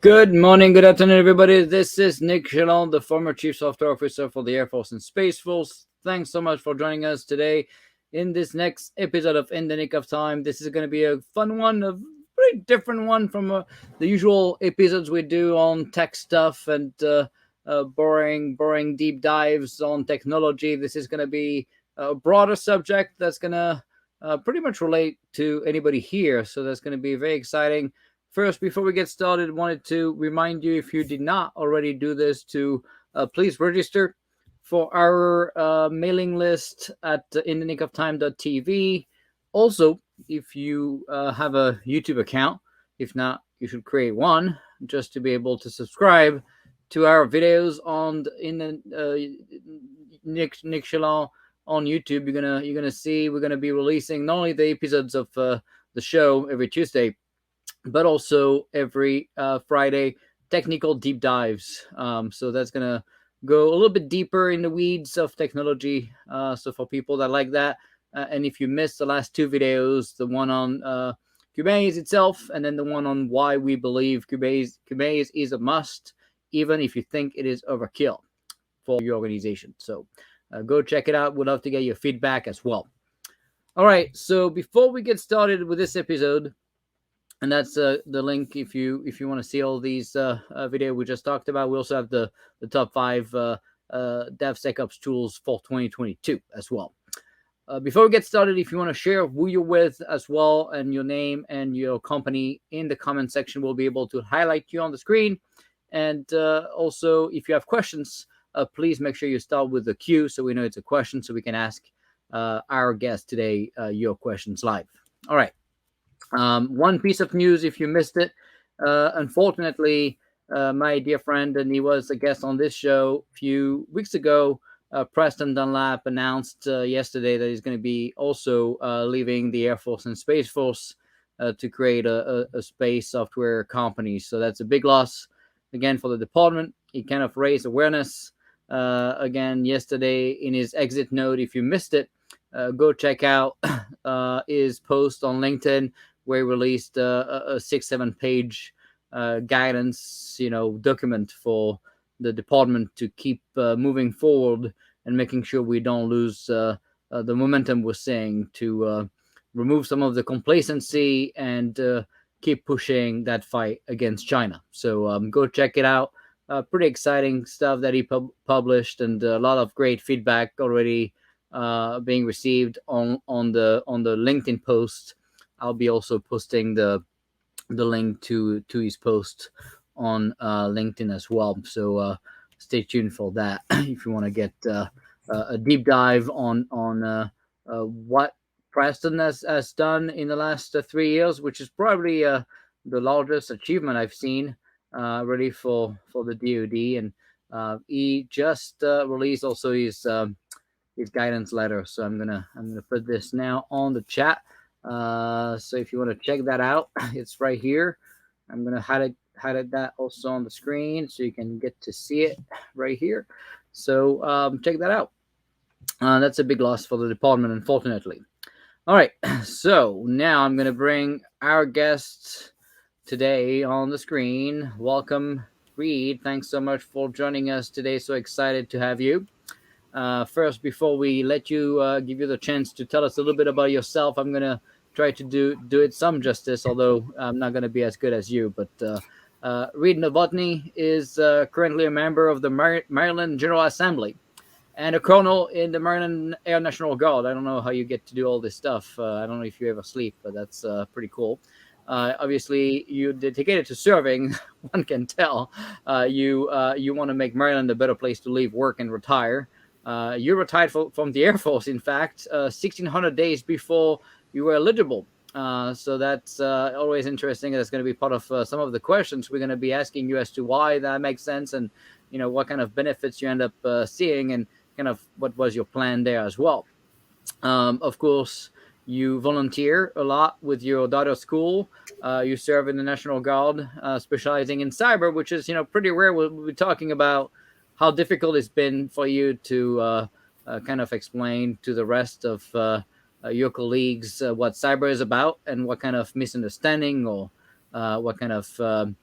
Good morning, good afternoon, everybody. This is Nick Chalon, the former Chief Software Officer for the Air Force and Space Force. Thanks so much for joining us today in this next episode of In the Nick of Time. This is going to be a fun one, a very different one from the usual episodes we do on tech stuff and boring deep dives on technology. This is going to be a broader subject that's going to pretty much relate to anybody here. So that's going to be very exciting. First, before we get started, wanted to remind you, if you did not already do this, to please register for our mailing list at inthenickofTime.tv. Also, if you have a YouTube account, if not, you should create one just to be able to subscribe to our videos on Nick Chalon on YouTube. You're gonna see we're gonna be releasing not only the episodes of the show every Tuesday, but also every Friday, technical deep dives. So that's going to go a little bit deeper in the weeds of technology. So for people that like that, and if you missed the last two videos, the one on Kubernetes itself, and then the one on why we believe Kubernetes is a must, even if you think it is overkill for your organization. So go check it out. We'd love to get your feedback as well. All right, so before we get started with this episode, and that's the link if you want to see all these video we just talked about. We also have the top 5 DevSecOps tools for 2022 as well. Before we get started, if you want to share who you're with as well and your name and your company in the comment section, we'll be able to highlight you on the screen. And also, if you have questions, please make sure you start with the Q so we know it's a question, so we can ask our guest today your questions live. All right. One piece of news, if you missed it, unfortunately, my dear friend, and he was a guest on this show a few weeks ago, Preston Dunlap announced yesterday that he's going to be also leaving the Air Force and Space Force to create a space software company. So that's a big loss, again, for the department. He kind of raised awareness again yesterday in his exit note. If you missed it, go check out his post on LinkedIn, where he released a 6-7 page guidance, document for the department to keep moving forward and making sure we don't lose the momentum we're seeing, to remove some of the complacency and keep pushing that fight against China. So go check it out. Pretty exciting stuff that he published, and a lot of great feedback already being received on the LinkedIn post. I'll be also posting the link to his post on LinkedIn as well. So stay tuned for that if you want to get a deep dive on what Preston has done in the last 3 years, which is probably the largest achievement I've seen really for the DoD. And he just released also his guidance letter. So I'm gonna put this now on the chat. So if you want to check that out, it's right here. I'm gonna highlight that also on the screen so you can get to see it right here. So check that out. That's a big loss for the department, unfortunately. All right, so now I'm gonna bring our guest today on the screen. Welcome, Reid. Thanks so much for joining us today. So excited to have you. First, before we let you give you the chance to tell us a little bit about yourself, I'm going to try to do it some justice, although I'm not going to be as good as you. But Reid Novotny is currently a member of the Maryland General Assembly and a colonel in the Maryland Air National Guard. I don't know how you get to do all this stuff. I don't know if you ever sleep, but that's pretty cool. Obviously, you're dedicated to serving. One can tell. You want to make Maryland a better place to live, work, and retire. You retired from the Air Force, in fact, 1,600 days before you were eligible. So that's always interesting. That's going to be part of some of the questions we're going to be asking you as to why that makes sense, and what kind of benefits you end up seeing, and kind of what was your plan there as well. Of course, you volunteer a lot with your daughter's school. You serve in the National Guard, specializing in cyber, which is pretty rare. We'll be talking about how difficult it's been for you to kind of explain to the rest of your colleagues what cyber is about, and what kind of misunderstanding or what kind of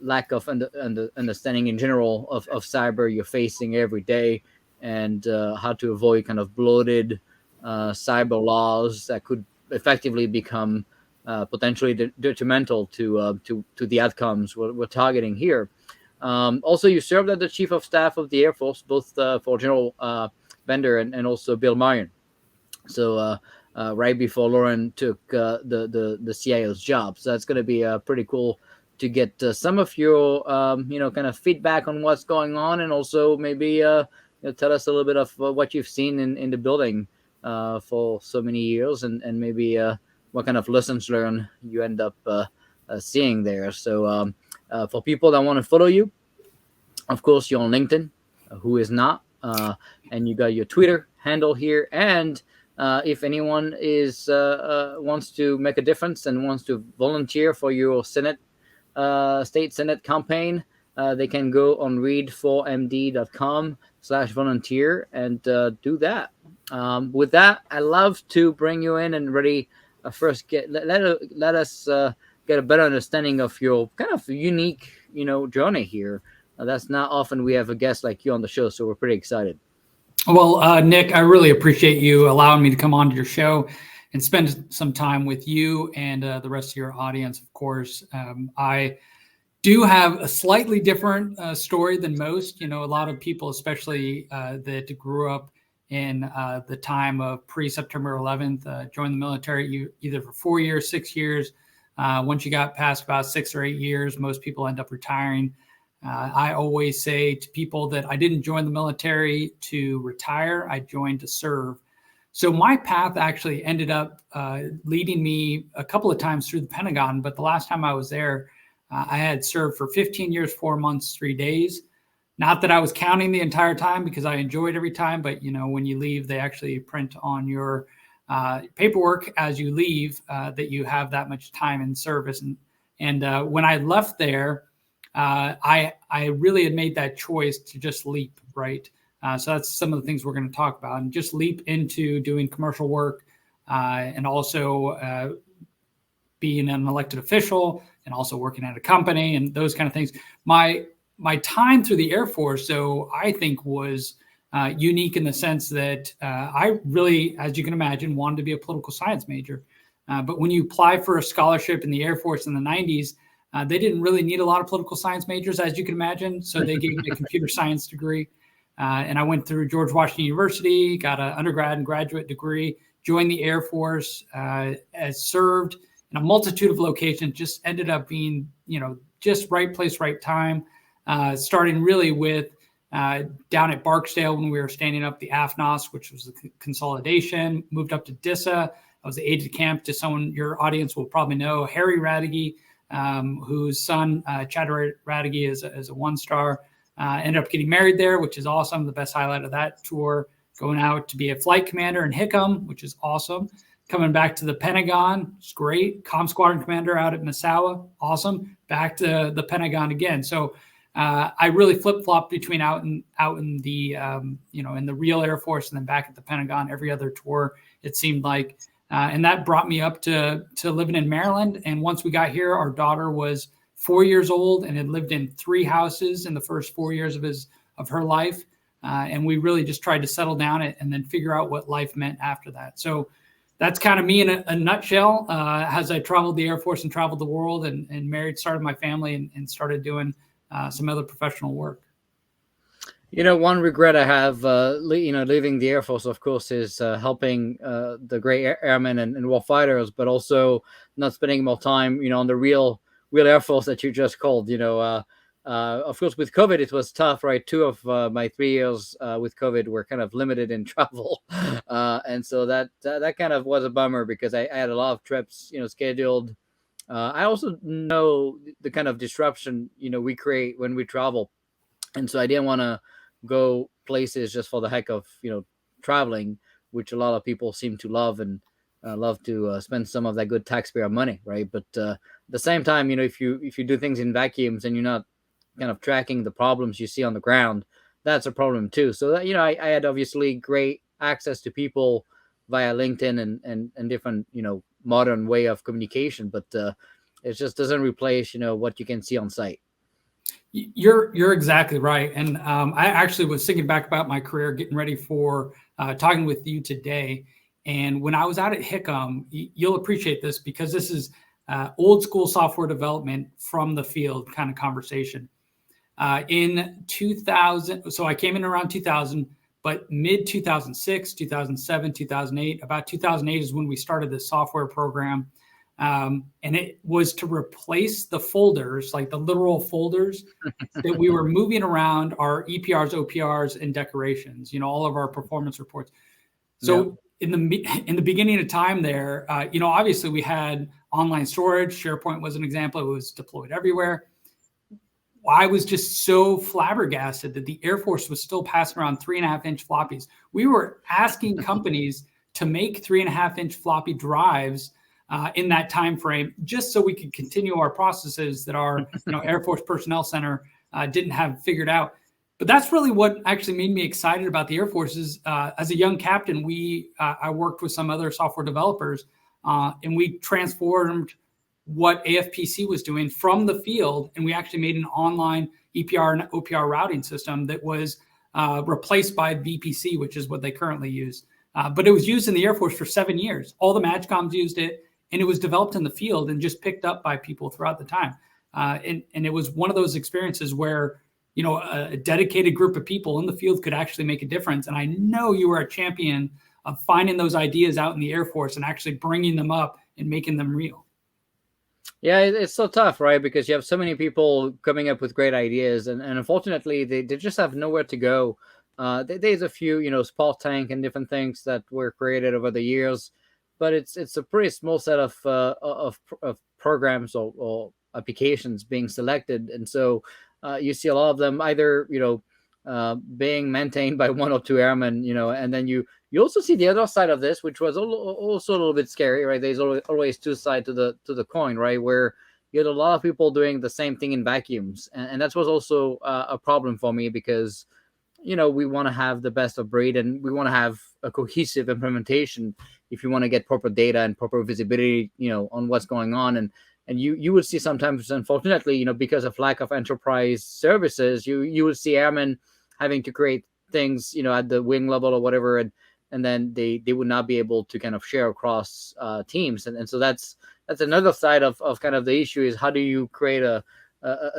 lack of understanding in general of cyber you're facing every day, and how to avoid kind of bloated cyber laws that could effectively become potentially detrimental to the outcomes we're targeting here. Also, you served as the Chief of Staff of the Air Force, both for General Bender and also Bill Marion. So right before Lauren took the CIO's job, so that's going to be pretty cool to get some of your kind of feedback on what's going on, and also maybe tell us a little bit of what you've seen in the building for so many years, and maybe what kind of lessons learned you end up seeing there. So for people that want to follow you, of course, you're on LinkedIn. Who is not? And you got your Twitter handle here. And if anyone is wants to make a difference and wants to volunteer for your state Senate campaign, they can go on read4md.com/volunteer and do that. With that, I love to bring you in and really first let us get a better understanding of your kind of unique journey here. That's not often we have a guest like you on the show, so we're pretty excited. Well, Nick, I really appreciate you allowing me to come onto your show and spend some time with you and the rest of your audience, of course. I do have a slightly different story than most. A lot of people, especially that grew up in the time of pre-September 11th, joined the military either for 4 years, 6 years. Once you got past about 6 or 8 years, most people end up retiring. I always say to people that I didn't join the military to retire, I joined to serve. So my path actually ended up leading me a couple of times through the Pentagon, but the last time I was there, I had served for 15 years, 4 months, 3 days. Not that I was counting the entire time because I enjoyed every time, but when you leave, they actually print on your paperwork as you leave that you have that much time in service. And when I left there, I really had made that choice to just leap, right? So that's some of the things we're going to talk about, and just leap into doing commercial work and also being an elected official and also working at a company and those kind of things. My time through the Air Force, though, I think was unique in the sense that I really, as you can imagine, wanted to be a political science major. But when you apply for a scholarship in the Air Force in the 90s, they didn't really need a lot of political science majors, as you can imagine. So they gave me a computer science degree. And I went through George Washington University, got an undergrad and graduate degree, joined the Air Force, as served in a multitude of locations, just ended up being, just right place, right time. Starting really with down at Barksdale when we were standing up the AFNOS, which was the consolidation, moved up to DISA. I was the aide de camp to someone your audience will probably know, Harry Radigi, whose son, Chad Radigi, is a one-star. Ended up getting married there, which is awesome. The best highlight of that tour, going out to be a flight commander in Hickam, which is awesome. Coming back to the Pentagon, it's great. Comm Squadron Commander out at Misawa, awesome. Back to the Pentagon again. So I really flip-flopped between out in the in the real Air Force and then back at the Pentagon every other tour, it seemed like. And that brought me up to living in Maryland. And once we got here, our daughter was 4 years old and had lived in 3 houses in the first 4 years of her life. And we really just tried to settle down and then figure out what life meant after that. So that's kind of me in a nutshell. As I traveled the Air Force and traveled the world and started my family and started doing some other professional work. One regret I have, leaving the Air Force, of course, is helping the great airmen and war fighters, but also not spending more time, on the real Air Force that you just called. Of course, with COVID, it was tough, right? 2 of my 3 years with COVID were kind of limited in travel, and so that kind of was a bummer because I had a lot of trips, scheduled. I also know the kind of disruption, we create when we travel, and so I didn't want to go places just for the heck of traveling, which a lot of people seem to love and love to spend some of that good taxpayer money, right? But at the same time, if you do things in vacuums and you're not kind of tracking the problems you see on the ground, that's a problem too. So that, I had obviously great access to people via LinkedIn and different modern way of communication, but it just doesn't replace what you can see on site. You're exactly right. And I actually was thinking back about my career, getting ready for talking with you today. And when I was out at Hickam, you'll appreciate this because this is old school software development from the field kind of conversation. In 2000, so I came in around 2000, but mid 2006, 2007, 2008, about 2008 is when we started this software program. And it was to replace the folders, like the literal folders that we were moving around our EPRs, OPRs, and decorations, all of our performance reports. So in the beginning of time there, obviously we had online storage. SharePoint was an example. It was deployed everywhere. I was just so flabbergasted that the Air Force was still passing around 3.5-inch floppies. We were asking companies to make 3.5-inch floppy drives in that time frame, just so we could continue our processes that our Air Force Personnel Center didn't have figured out. But that's really what actually made me excited about the Air Force. Is as a young captain, I worked with some other software developers, and we transformed what AFPC was doing from the field, and we actually made an online EPR and OPR routing system that was replaced by VPC, which is what they currently use. But it was used in the Air Force for 7 years. All the MAGCOMs used it, and it was developed in the field and just picked up by people throughout the time. And it was one of those experiences where a dedicated group of people in the field could actually make a difference. And I know you were a champion of finding those ideas out in the Air Force and actually bringing them up and making them real. Yeah, it's so tough, right? Because you have so many people coming up with great ideas, and unfortunately, they just have nowhere to go. There's a few, Spot Tank and different things that were created over the years, but it's a pretty small set of programs or applications being selected, and so you see a lot of them either being maintained by one or two airmen, and then you also see the other side of this, which was also a little bit scary, right? There's always two sides to the coin, right? Where you had a lot of people doing the same thing in vacuums, and that was also a problem for me because we want to have the best of breed, and we want to have a cohesive implementation if you want to get proper data and proper visibility, on what's going on. And you would see sometimes, unfortunately, because of lack of enterprise services, you would see airmen having to create things, at the wing level or whatever, and then they would not be able to kind of share across teams. And so that's another side of kind of the issue is how do you create a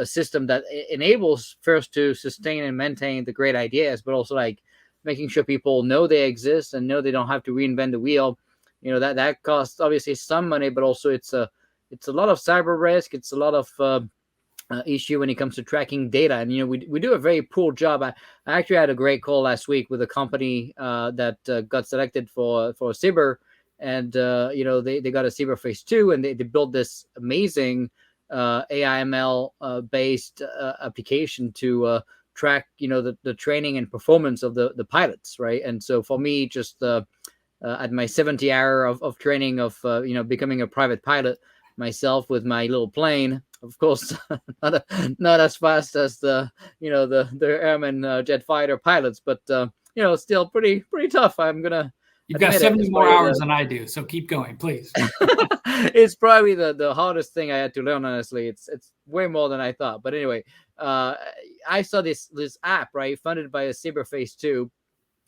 system that enables first to sustain and maintain the great ideas, but also like making sure people know they exist and know they don't have to reinvent the wheel. That costs obviously some money, but also it's a lot of cyber risk. It's a lot of issue when it comes to tracking data. And, we do a very poor job. I actually had a great call last week with a company that got selected for cyber. And, they got a cyber phase 2, and they built this amazing AIML based application to track, the training and performance of the pilots. Right. And so for me, just at my 70 hour of training of, becoming a private pilot myself with my little plane, of course, not as fast as the airman jet fighter pilots, but still pretty tough. I'm gonna. You've got 70 more hours than I do, so keep going, please. It's probably the hardest thing I had to learn. Honestly, it's way more than I thought. But anyway, I saw this app, right, funded by a Cyber Phase 2,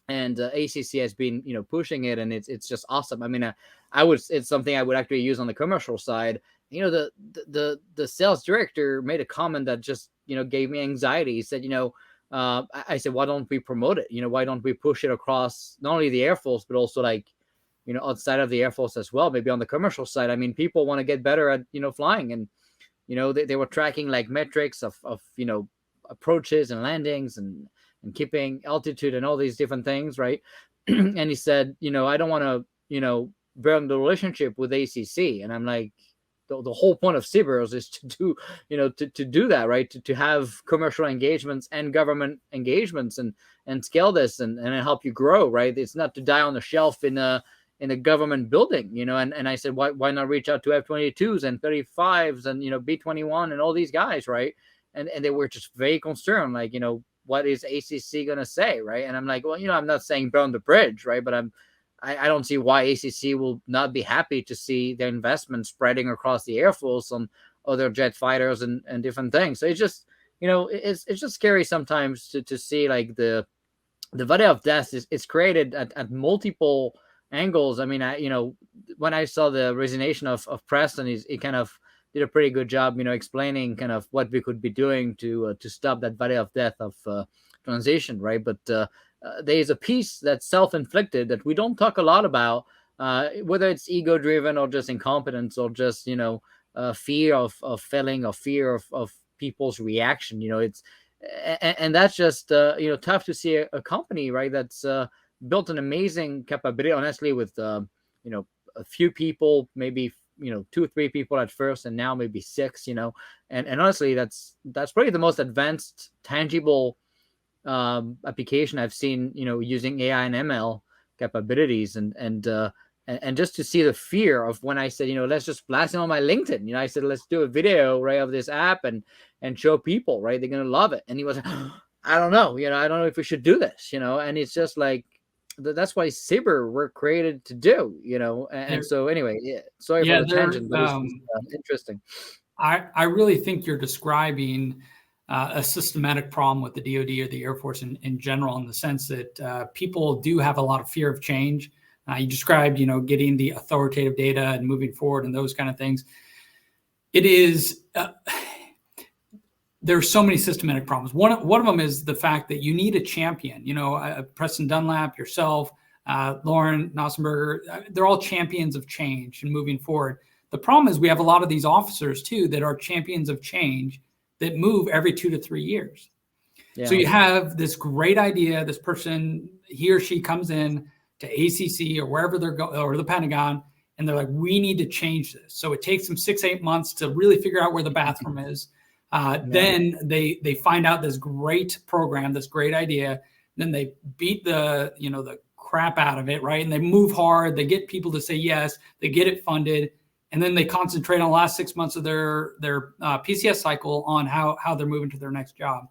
and ACC has been pushing it, and it's just awesome. I mean, it's something I would actually use on the commercial side. The sales director made a comment that just gave me anxiety. He said, I said, why don't we promote it? Why don't we push it across not only the Air Force, but also like outside of the Air Force as well, maybe on the commercial side. I mean, people want to get better at flying, and they were tracking like metrics of approaches and landings and keeping altitude and all these different things, right? And he said, I don't want to burn the relationship with ACC. And I'm like, the whole point of Cybers is to do to do that, right? To have commercial engagements and government engagements and scale this and help you grow, right? It's not to die on the shelf in a government building, and I said, why not reach out to F-22s and 35s and B-21 and all these guys, right? And they were just very concerned, like, what is ACC gonna say, right? And I'm like, well, I'm not saying burn the bridge, right? But I don't see why ACC will not be happy to see their investment spreading across the Air Force on other jet fighters and different things. So it's just scary sometimes to see like the valley of death is created at multiple angles. I mean, when I saw the resignation of Preston, he kind of did a pretty good job, explaining kind of what we could be doing to stop that valley of death of transition, right? But there is a piece that's self-inflicted that we don't talk a lot about, whether it's ego-driven or just incompetence or just fear of failing or fear of people's reaction. It's and that's just tough to see a company, right, that's built an amazing capability, honestly, with a few people, maybe 2 or 3 people at first, and now maybe 6, and honestly, that's probably the most advanced tangible application I've seen, using AI and ML capabilities, and just to see the fear of when I said, let's just blast it on my LinkedIn. I said, let's do a video, right, of this app and show people, right, they're gonna love it. And he was like, I don't know, I don't know if we should do this, and it's just like that's why cyber were created to do, and so anyway, yeah, sorry for the tangent, but it's interesting. I really think you're describing a systematic problem with the DoD or the Air Force in general, in the sense that people do have a lot of fear of change. You described, getting the authoritative data and moving forward and those kind of things. It is, there are so many systematic problems. One of them is the fact that you need a champion. Preston Dunlap, yourself, Lauren Nossenberger, they're all champions of change and moving forward. The problem is we have a lot of these officers too that are champions of change that move every 2 to 3 years. Yeah. So you have this great idea, this person, he or she comes in to ACC or wherever they're going, or the Pentagon, and they're like, we need to change this. So it takes them 6-8 months to really figure out where the bathroom is. Then they find out this great program, this great idea. Then they beat the crap out of it, right? And they move hard. They get people to say yes. They get it funded. And then they concentrate on the last 6 months of their PCS cycle on how they're moving to their next job.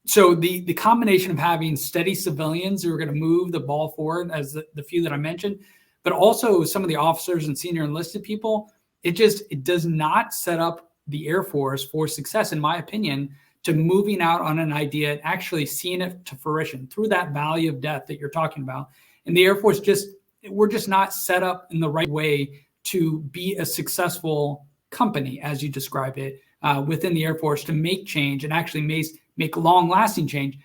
So the combination of having steady civilians who are going to move the ball forward, as the few that I mentioned, but also some of the officers and senior enlisted people, it does not set up the Air Force for success, in my opinion, to moving out on an idea and actually seeing it to fruition through that valley of death that you're talking about. And the Air Force we're just not set up in the right way to be a successful company, as you describe it, within the Air Force, to make change and actually make long-lasting change.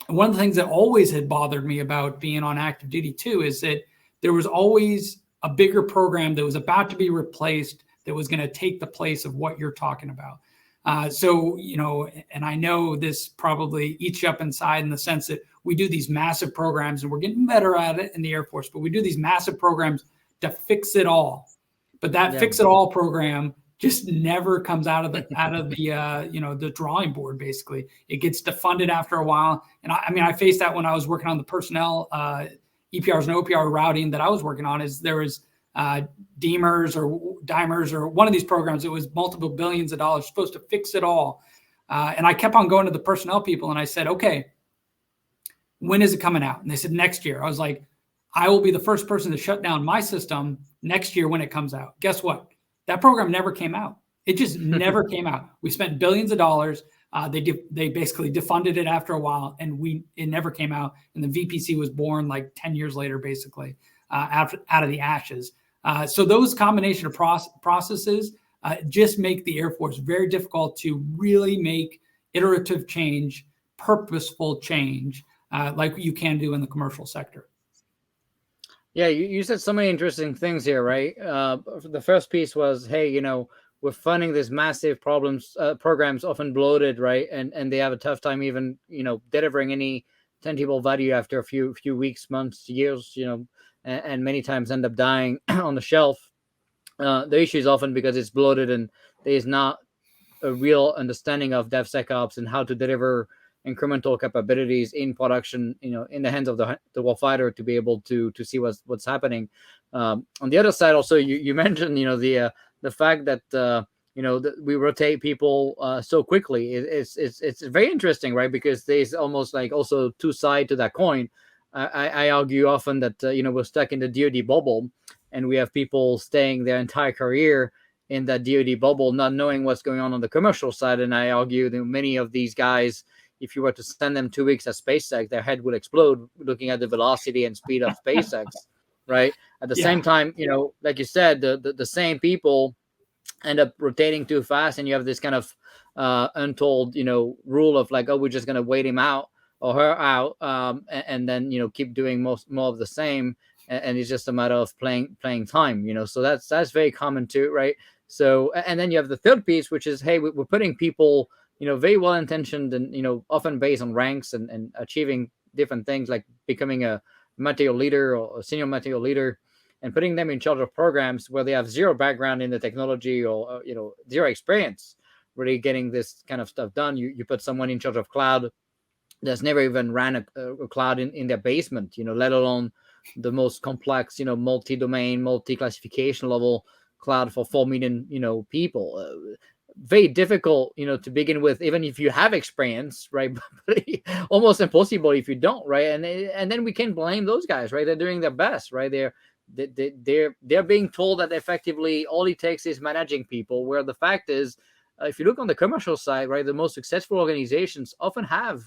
And one of the things that always had bothered me about being on active duty too is that there was always a bigger program that was about to be replaced that was going to take the place of what you're talking about. And I know this probably eats you up inside, in the sense that we do these massive programs, and we're getting better at it in the Air Force, but we do these massive programs to fix it all. But that fix it all program just never comes out of the drawing board. Basically, it gets defunded after a while. And I faced that when I was working on the personnel EPRs and OPR routing that I was working on. Is there was Dimers or one of these programs that was multiple billions of dollars supposed to fix it all. And I kept on going to the personnel people and I said, okay, when is it coming out? And they said, next year. I was like, I will be the first person to shut down my system next year when it comes out. Guess what? That program never came out. It just never came out. We spent billions of dollars. They basically defunded it after a while, and it never came out. And the VPC was born like 10 years later, basically, out of the ashes. So those combination of processes just make the Air Force very difficult to really make iterative change, purposeful change, like you can do in the commercial sector. Yeah, you said so many interesting things here, right? The first piece was, hey, we're funding these massive programs often bloated, right? And they have a tough time even, delivering any tangible value after a few weeks, months, years, and many times end up dying on the shelf. The issue is often because it's bloated and there is not a real understanding of DevSecOps and how to deliver incremental capabilities in production, in the hands of the warfighter to be able to see what's happening. On the other side, also, you mentioned, the fact that, that we rotate people so quickly. It's very interesting, right? Because there's almost like also two sides to that coin. I argue often that, we're stuck in the DoD bubble and we have people staying their entire career in that DoD bubble, not knowing what's going on the commercial side. And I argue that many of these guys, if you were to send them 2 weeks at SpaceX, their head would explode looking at the velocity and speed of SpaceX, right? At the same time, like you said, the same people end up rotating too fast, and you have this kind of untold, rule of like, oh, we're just going to wait him out or her out, and then, keep doing more of the same. And it's just a matter of playing time, so that's very common too, right? So, and then you have the third piece, which is, hey, we're putting people, very well intentioned and, often based on ranks and achieving different things, like becoming a material leader or a senior material leader, and putting them in charge of programs where they have zero background in the technology or zero experience really getting this kind of stuff done. You put someone in charge of cloud that's never even ran a cloud in their basement, let alone the most complex, multi-domain, multi-classification level cloud for 4 million, people. Very difficult, to begin with, even if you have experience, right? But almost impossible if you don't, right? And then we can blame those guys, right? They're doing their best, right? They're being told that effectively all it takes is managing people, where the fact is, if you look on the commercial side, right, the most successful organizations often have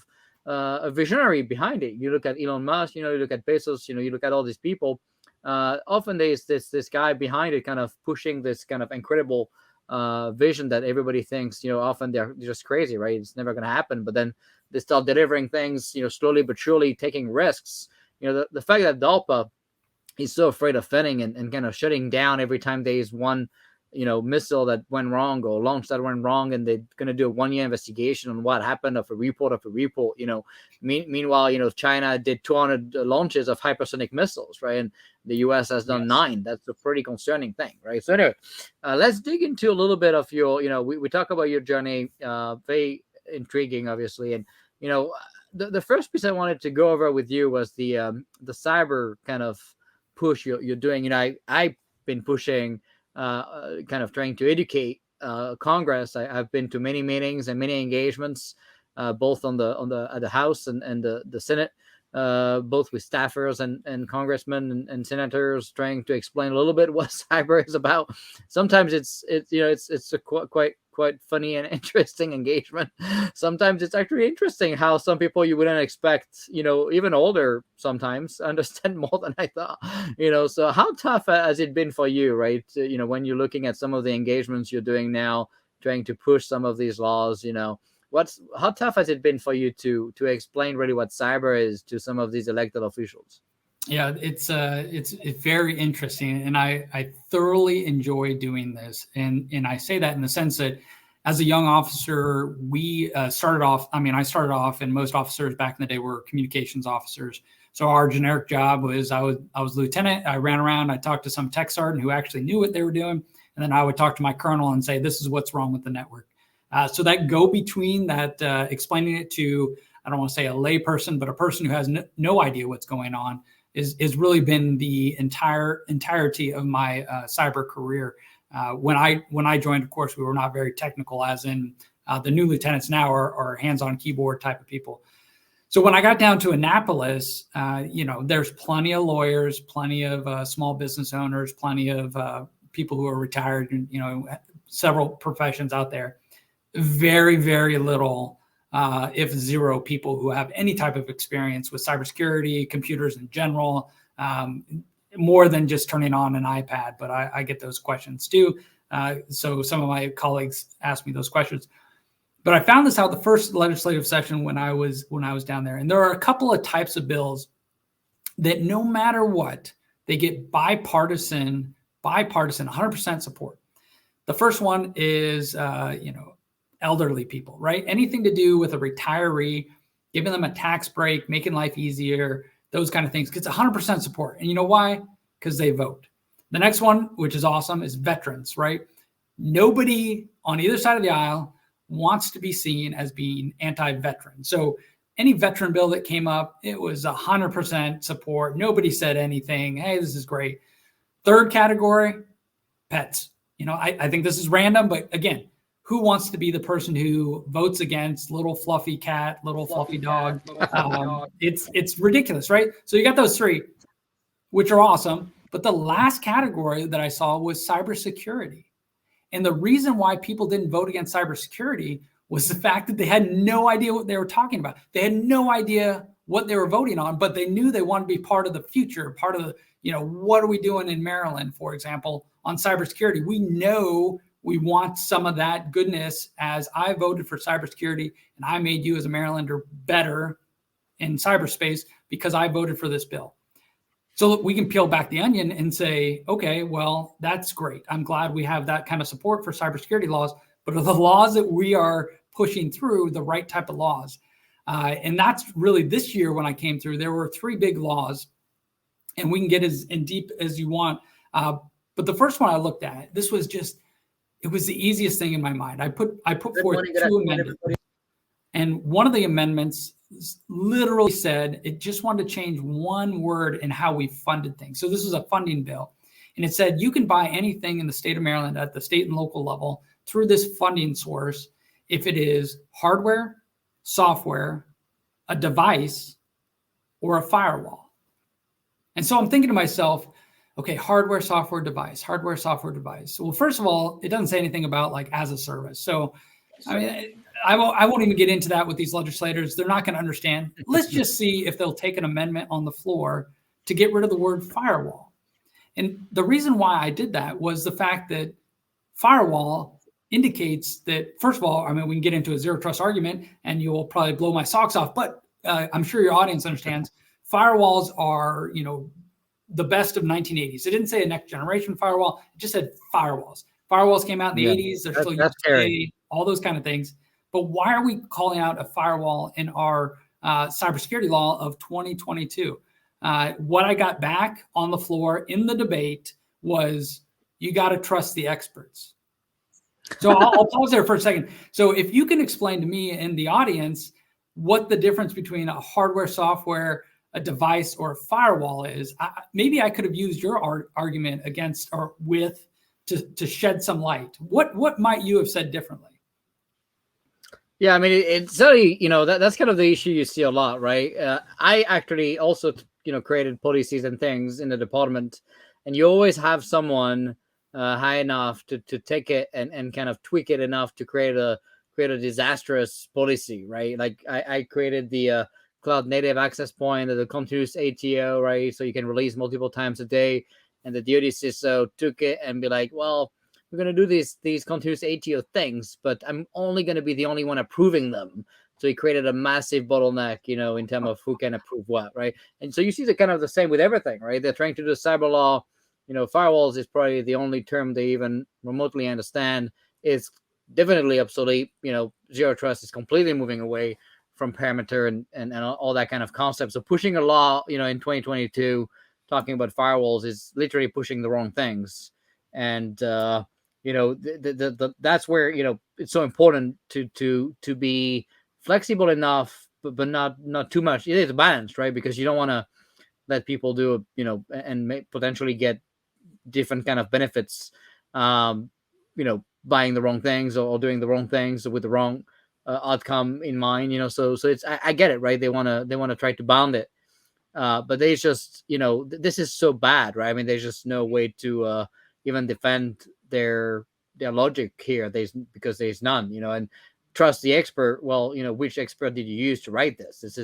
a visionary behind it. You look at Elon Musk, you look at Bezos, you look at all these people. Often there's this guy behind it, kind of pushing this kind of incredible vision that everybody thinks, often they're just crazy, right? It's never going to happen. But then they start delivering things, slowly but surely, taking risks. The fact that DARPA is so afraid of failing and kind of shutting down every time there is one missile that went wrong or launch that went wrong, and they're going to do a 1-year investigation on what happened of a report. Meanwhile, China did 200 launches of hypersonic missiles, right? And the U.S. has done 9. That's a pretty concerning thing, right? So anyway, let's dig into a little bit of your, we talk about your journey, very intriguing, obviously. And, the first piece I wanted to go over with you was the cyber kind of push you're doing. I've been pushing, kind of trying to educate Congress. I've been to many meetings and many engagements, both at the House and the Senate, both with staffers and congressmen and senators, trying to explain a little bit what cyber is about. Sometimes it's a quite funny and interesting engagement. Sometimes it's actually interesting how some people you wouldn't expect, even older, sometimes understand more than I thought. So how tough has it been for you, right? When you're looking at some of the engagements you're doing now, trying to push some of these laws, how tough has it been for you to explain really what cyber is to some of these elected officials? Yeah, it's very interesting, and I thoroughly enjoy doing this. And I say that in the sense that as a young officer, we started off. I started off, and most officers back in the day were communications officers. So our generic job was I was lieutenant. I ran around. I talked to some tech sergeant who actually knew what they were doing, and then I would talk to my colonel and say, "This is what's wrong with the network." So that go between that, explaining it to, I don't want to say a lay person, but a person who has no idea what's going on, is really been the entirety of my cyber career. When I joined, of course, we were not very technical, as in the new lieutenants now are hands-on keyboard type of people. So when I got down to Annapolis, there's plenty of lawyers, plenty of small business owners, plenty of people who are retired, and several professions out there. Very, very little, if zero, people who have any type of experience with cybersecurity, computers in general, more than just turning on an iPad. But I get those questions too. So some of my colleagues ask me those questions. But I found this out the first legislative session when I was down there. And there are a couple of types of bills that no matter what, they get bipartisan, 100% support. The first one is, elderly people, right? Anything to do with a retiree, giving them a tax break, making life easier, those kind of things, gets 100% support. And you know why? Because they vote. The next one, which is awesome, is veterans, right? Nobody on either side of the aisle wants to be seen as being anti-veteran. So any veteran bill that came up, it was 100% support. Nobody said anything. Hey, this is great. Third category, pets. I think this is random, but again, who wants to be the person who votes against little fluffy cat, little fluffy dog? It's ridiculous, right? So you got those three, which are awesome. But the last category that I saw was cybersecurity. And the reason why people didn't vote against cybersecurity was the fact that they had no idea what they were talking about. They had no idea what they were voting on, but they knew they wanted to be part of the future, part of the, what are we doing in Maryland, for example, on cybersecurity? We know we want some of that goodness, as I voted for cybersecurity and I made you as a Marylander better in cyberspace because I voted for this bill. So we can peel back the onion and say, okay, well, that's great. I'm glad we have that kind of support for cybersecurity laws, but are the laws that we are pushing through the right type of laws? And that's really this year when I came through, there were 3 big laws, and we can get as in deep as you want. But the first one I looked at, this was just, it was the easiest thing in my mind. I put forth 2 amendments, and one of the amendments literally said it just wanted to change one word in how we funded things. So this is a funding bill, and it said you can buy anything in the state of Maryland at the state and local level through this funding source if it is hardware, software, a device, or a firewall. And so I'm thinking to myself, okay, hardware, software, device, hardware, software, device. Well, first of all, it doesn't say anything about like as a service. So, I mean, I won't even get into that with these legislators. They're not going to understand. Let's just see if they'll take an amendment on the floor to get rid of the word firewall. And the reason why I did that was the fact that firewall indicates that, first of all, I mean, we can get into a zero trust argument and you'll probably blow my socks off, but I'm sure your audience understands firewalls are, the best of 1980s. It didn't say a next generation firewall. It just said firewalls. Firewalls came out in the 80s. They're still used today, all those kind of things. But why are we calling out a firewall in our cybersecurity law of 2022? What I got back on the floor in the debate was, you got to trust the experts. So I'll pause there for a second. So if you can explain to me and the audience what the difference between a hardware, software, a device, or a firewall is, maybe I could have used your argument against or with to shed some light. What might you have said differently? Yeah, I mean, it's certainly, that's kind of the issue you see a lot, right? I actually also, created policies and things in the department, and you always have someone high enough to take it and kind of tweak it enough to create a disastrous policy, right? Like I created the cloud native access point, the continuous ATO, right? So you can release multiple times a day. And the DoD CISO took it and be like, well, we're going to do these continuous ATO things, but I'm only going to be the only one approving them. So he created a massive bottleneck, in terms of who can approve what, right? And so you see the kind of the same with everything, right? They're trying to do cyber law. Firewalls is probably the only term they even remotely understand. It's definitely obsolete. Zero trust is completely moving away from parameter and all that kind of concept. So pushing a law, in 2022, talking about firewalls is literally pushing the wrong things. And, that's where, it's so important to be flexible enough, but not too much. It is a balance, right? Because you don't want to let people do, and potentially get different kind of benefits, buying the wrong things or doing the wrong things with the wrong outcome in mind, so it's, I get it, right? They want to try to bound it, but they just, this is so bad, right? I mean, there's just no way to even defend their logic here. Because there's none, and trust the expert. Well, which expert did you use to write this? This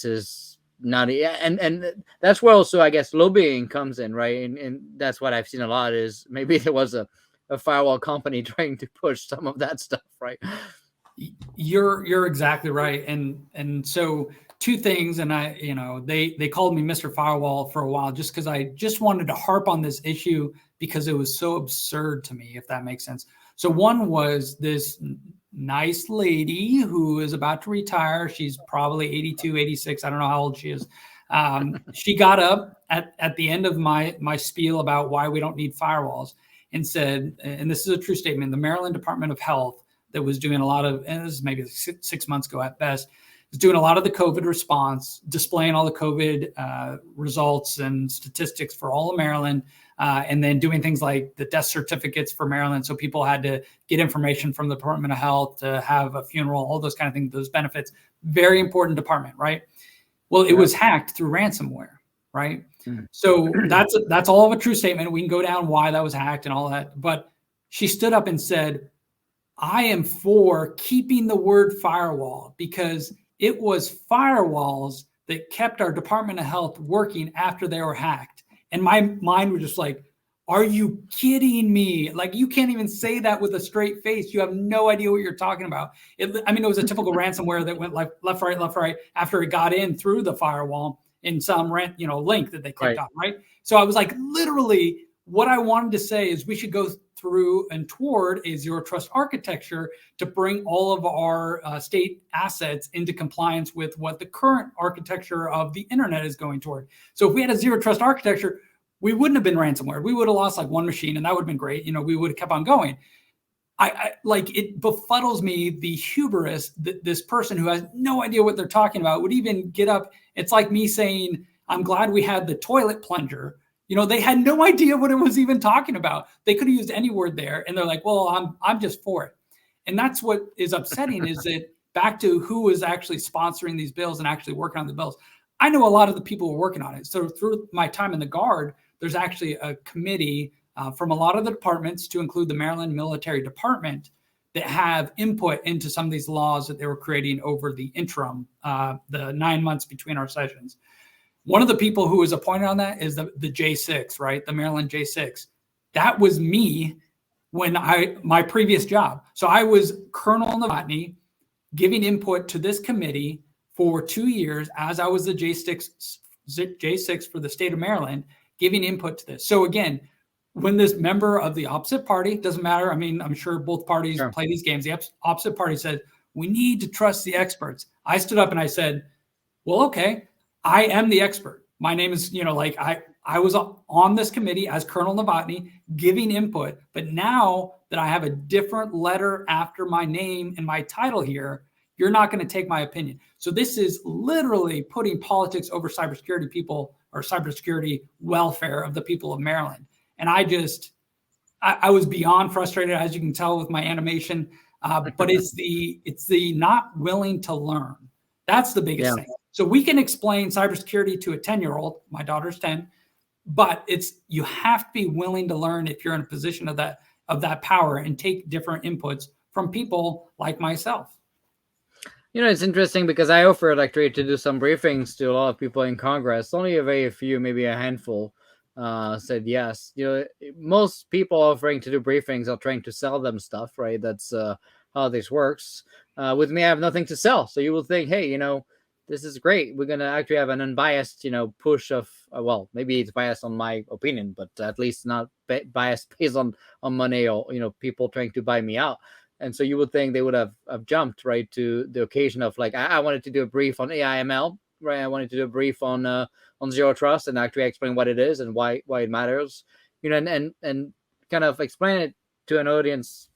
is not, and that's where also, I guess, lobbying comes in, right? And that's what I've seen a lot, is maybe there was a firewall company trying to push some of that stuff, right? You're exactly right. And so 2 things, and they called me Mr. Firewall for a while just because I just wanted to harp on this issue because it was so absurd to me, if that makes sense. So one was this nice lady who is about to retire. She's probably 82, 86. I don't know how old she is. She got up at the end of my spiel about why we don't need firewalls and said, and this is a true statement, the Maryland Department of Health that was doing a lot of, and this is maybe 6 months ago at best, was doing a lot of the COVID response, displaying all the COVID results and statistics for all of Maryland, and then doing things like the death certificates for Maryland. So people had to get information from the Department of Health to have a funeral, all those kind of things, those benefits. Very important department, right? Well, it was hacked through ransomware, right? So that's all of a true statement. We can go down why that was hacked and all that. But she stood up and said, I am for keeping the word firewall because it was firewalls that kept our Department of Health working after they were hacked. And my mind was just like, are you kidding me? Like, you can't even say that with a straight face. You have no idea what you're talking about. It was a typical ransomware that went like left, right after it got in through the firewall in some link that they clicked on, right? So I was like, literally, what I wanted to say is we should go through and toward a zero trust architecture to bring all of our state assets into compliance with what the current architecture of the internet is going toward. So if we had a zero trust architecture, we wouldn't have been ransomware. We would have lost like one machine and that would have been great. We would have kept on going. I like, it befuddles me, the hubris that this person who has no idea what they're talking about would even get up. It's like me saying, I'm glad we had the toilet plunger. They had no idea what it was even talking about. They could have used any word there. And they're like, well, I'm just for it. And that's what is upsetting is that back to who is actually sponsoring these bills and actually working on the bills. I know a lot of the people who are working on it. So through my time in the Guard, there's actually a committee from a lot of the departments, to include the Maryland Military Department, that have input into some of these laws that they were creating over the interim, the 9 months between our sessions. One of the people who was appointed on that is the J6, right? The Maryland J6. That was me when my previous job. So I was Colonel Novotny giving input to this committee for 2 years as I was the J6 for the state of Maryland, giving input to this. So again, when this member of the opposite party, doesn't matter. I mean, I'm sure both parties play these games. The opposite party said, we need to trust the experts. I stood up and I said, well, okay, I am the expert. My name is, I was on this committee as Colonel Novotny giving input, but now that I have a different letter after my name and my title here, you're not going to take my opinion. So this is literally putting politics over cybersecurity people or cybersecurity welfare of the people of Maryland. And I was beyond frustrated, as you can tell with my animation, but it's the not willing to learn. That's the biggest thing. So we can explain cybersecurity to a 10-year-old, my daughter's 10, but you have to be willing to learn if you're in a position of that power and take different inputs from people like myself. It's interesting because I offered actually to do some briefings to a lot of people in Congress. Only a very few, maybe a handful, said yes. Most people offering to do briefings are trying to sell them stuff, right? That's how this works. With me, I have nothing to sell. So you will think, hey, this is great. We're going to actually have an unbiased, push of, well, maybe it's biased on my opinion, but at least not biased based on money or, people trying to buy me out. And so you would think they would have jumped right to the occasion of like, I wanted to do a brief on AI/ML, right? I wanted to do a brief on zero trust and actually explain what it is and why it matters, and kind of explain it to an audience,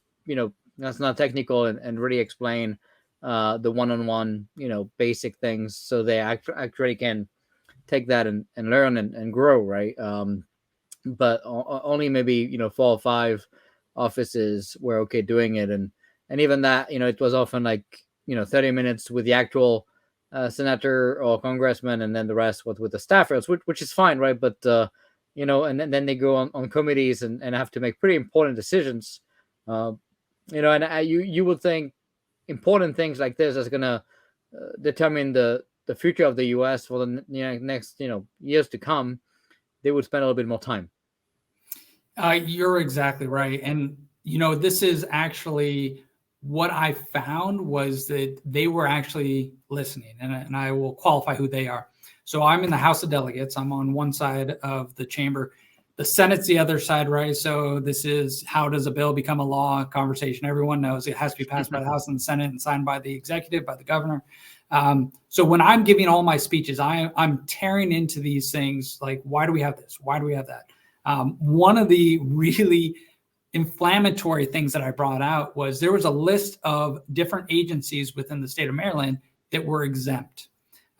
that's not technical and really explain the one-on-one, basic things so they actually can take that and learn and grow, right? But only maybe, 4 or 5 offices were okay doing it. And even that, it was often like, 30 minutes with the actual senator or congressman, and then the rest with the staffers, which is fine, right? But, and then they go on committees and have to make pretty important decisions, and you would think important things like this is going to determine the future of the U.S. for the next, years to come. They would spend a little bit more time. You're exactly right. And, this is actually what I found was that they were actually listening, and I will qualify who they are. So I'm in the House of Delegates. I'm on one side of the chamber. The Senate's the other side, right? So this is how does a bill become a law conversation. Everyone knows it has to be passed by the House and the Senate and signed by the executive, by the governor. So when I'm giving all my speeches, I'm tearing into these things like, why do we have this? Why do we have that? One of the really inflammatory things that I brought out was there was a list of different agencies within the state of Maryland that were exempt.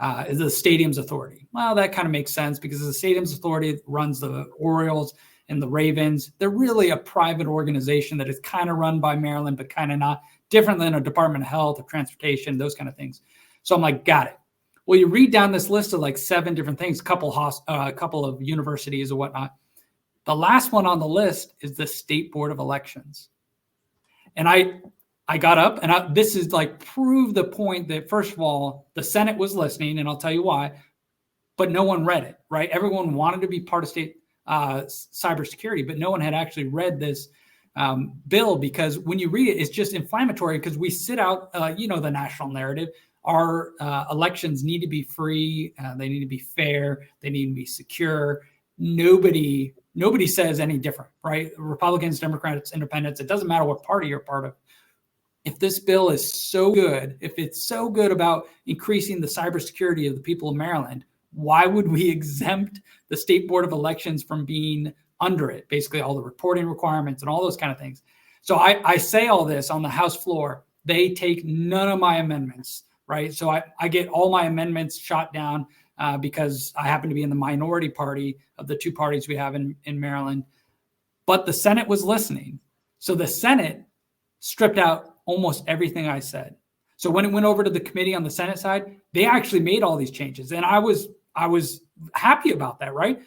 The Stadiums Authority. Well, that kind of makes sense because the Stadiums Authority runs the Orioles and the Ravens. They're really a private organization that is kind of run by Maryland, but kind of not, different than a Department of Health or Transportation, those kind of things. So I'm like, got it. Well, you read down this list of like 7 different things, a couple of universities or whatnot. The last one on the list is the State Board of Elections. And I got up and this is like prove the point that, first of all, the Senate was listening, and I'll tell you why, but no one read it, right? Everyone wanted to be part of state cybersecurity, but no one had actually read this bill, because when you read it, it's just inflammatory, because we sit out, the national narrative. Our elections need to be free. They need to be fair. They need to be secure. Nobody says any different, right? Republicans, Democrats, Independents, it doesn't matter what party you're part of. If this bill is so good, if it's so good about increasing the cybersecurity of the people of Maryland, why would we exempt the State Board of Elections from being under it? Basically, all the reporting requirements and all those kind of things. So I say all this on the House floor. They take none of my amendments, right? So I get all my amendments shot down because I happen to be in the minority party of the two parties we have in Maryland. But the Senate was listening. So the Senate stripped out almost everything I said. So when it went over to the committee on the Senate side, they actually made all these changes. And I was happy about that, right?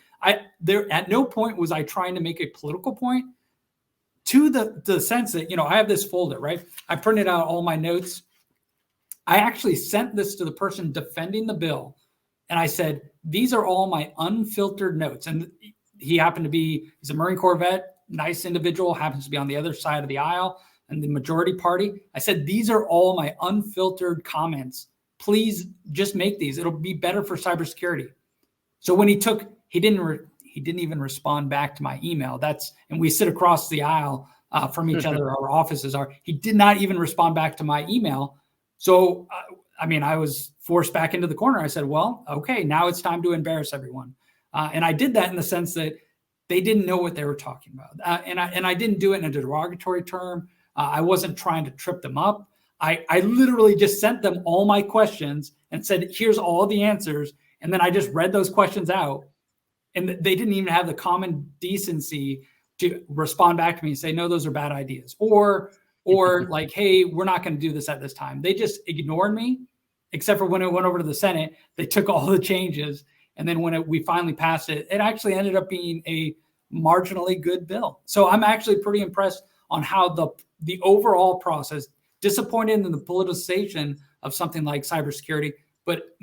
There at no point was I trying to make a political point, to the sense that, I have this folder, right? I printed out all my notes. I actually sent this to the person defending the bill. And I said, these are all my unfiltered notes. And he happened to be, he's a Marine Corps vet, nice individual, happens to be on the other side of the aisle and the majority party. I said, these are all my unfiltered comments. Please just make these. It'll be better for cybersecurity. So when he didn't even respond back to my email. And we sit across the aisle from each other. Our offices are. He did not even respond back to my email. So, I was forced back into the corner. I said, well, okay, now it's time to embarrass everyone. And I did that in the sense that they didn't know what they were talking about. And I didn't do it in a derogatory term. I wasn't trying to trip them up. I literally just sent them all my questions and said, here's all the answers. And then I just read those questions out. And they didn't even have the common decency to respond back to me and say, no, those are bad ideas. Or like, hey, we're not going to do this at this time. They just ignored me, except for when it went over to the Senate. They took all the changes. And then when we finally passed it, it actually ended up being a marginally good bill. So I'm actually pretty impressed on how the overall process, disappointed in the politicization of something like cybersecurity, but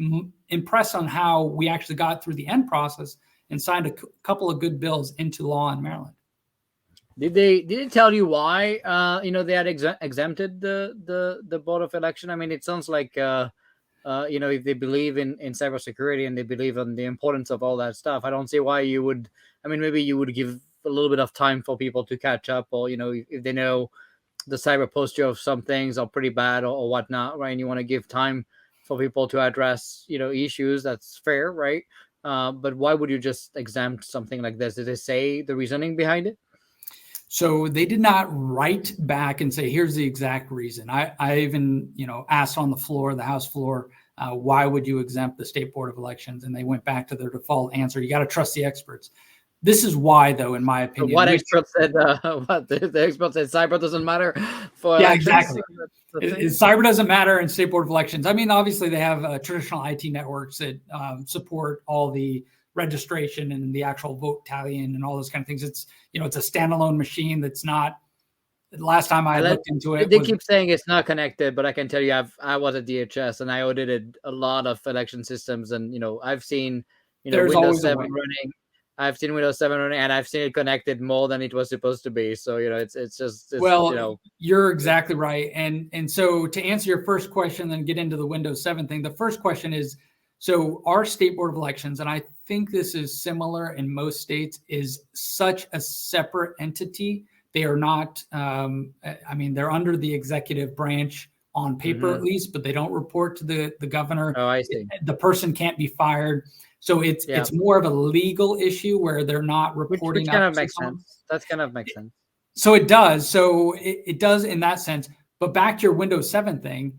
impressed on how we actually got through the end process and signed a couple of good bills into law in Maryland. Did they tell you why they had exempted the Board of Election? It sounds like if they believe in cybersecurity and they believe in the importance of all that stuff, I don't see why you would. Maybe you would give a little bit of time for people to catch up, or if they know the cyber posture of some things are pretty bad or whatnot, right? And you want to give time for people to address issues. That's fair, right? But why would you just exempt something like this? Did they say the reasoning behind it? So they did not write back and say, here's the exact reason. I even, asked on the floor, the House floor, why would you exempt the State Board of Elections? And they went back to their default answer. You got to trust the experts. This is why, though, in my opinion. So what expert said? The expert said cyber doesn't matter for elections? Exactly. Cyber doesn't matter in State Board of Elections. Obviously they have traditional IT networks that support all the registration and the actual vote tallying and all those kind of things. It's it's a standalone machine that's not. Last time I looked into it, they keep saying it's not connected, but I can tell you, I was at DHS and I audited a lot of election systems, and I've seen Windows 7 running. I've seen Windows 7 running, and I've seen it connected more than it was supposed to be. So you're exactly right. And so to answer your first question, then get into the Windows 7 thing. The first question is, so our State Board of Elections, and I think this is similar in most states, is such a separate entity. They are not. They're under the executive branch on paper, at least, but they don't report to the governor. Oh, I see. The person can't be fired. So it's more of a legal issue where they're not reporting. Which kind of makes sense. That kind of makes sense. So it does. So it does in that sense. But back to your Windows 7 thing,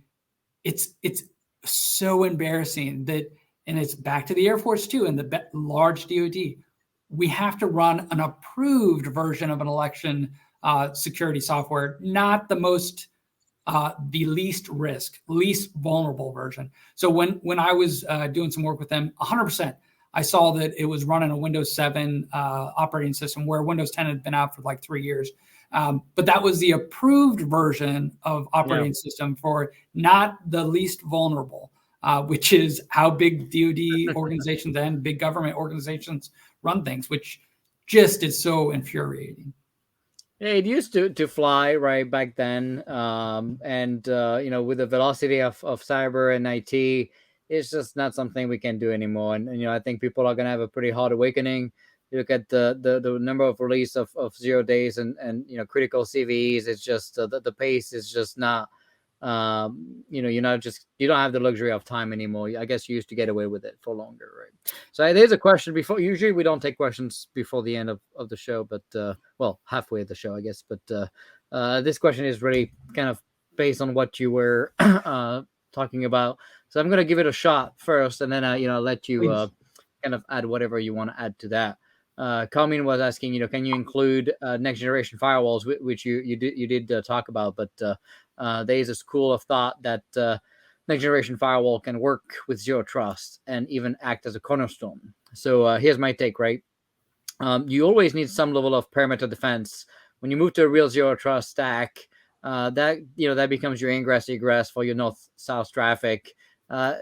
it's so embarrassing that, and it's back to the Air Force too, and the large DoD. We have to run an approved version of an election security software, not the most. The least risk, least vulnerable version. So when I was doing some work with them, 100%, I saw that it was running a Windows 7 operating system where Windows 10 had been out for like 3 years. But that was the approved version of operating system for not the least vulnerable, which is how big DoD organizations and big government organizations run things, which just is so infuriating. Yeah, it used to fly right back then, and with the velocity of cyber and IT, it's just not something we can do anymore. And I think people are gonna have a pretty hard awakening. You look at the number of release of 0 days and critical CVEs. It's just the pace is just not. You don't have the luxury of time anymore. I guess you used to get away with it for longer, right? So there's a question before. Usually we don't take questions before the end of the show, but halfway of the show, I guess. But this question is really kind of based on what you were talking about. So I'm gonna give it a shot first, and then let you kind of add whatever you want to add to that. Carmine was asking, can you include next generation firewalls, which you did talk about, but there is a school of thought that next generation firewall can work with zero trust and even act as a cornerstone. So here's my take, right? You always need some level of perimeter defense. When you move to a real zero trust stack, that becomes your ingress egress for your north-south traffic.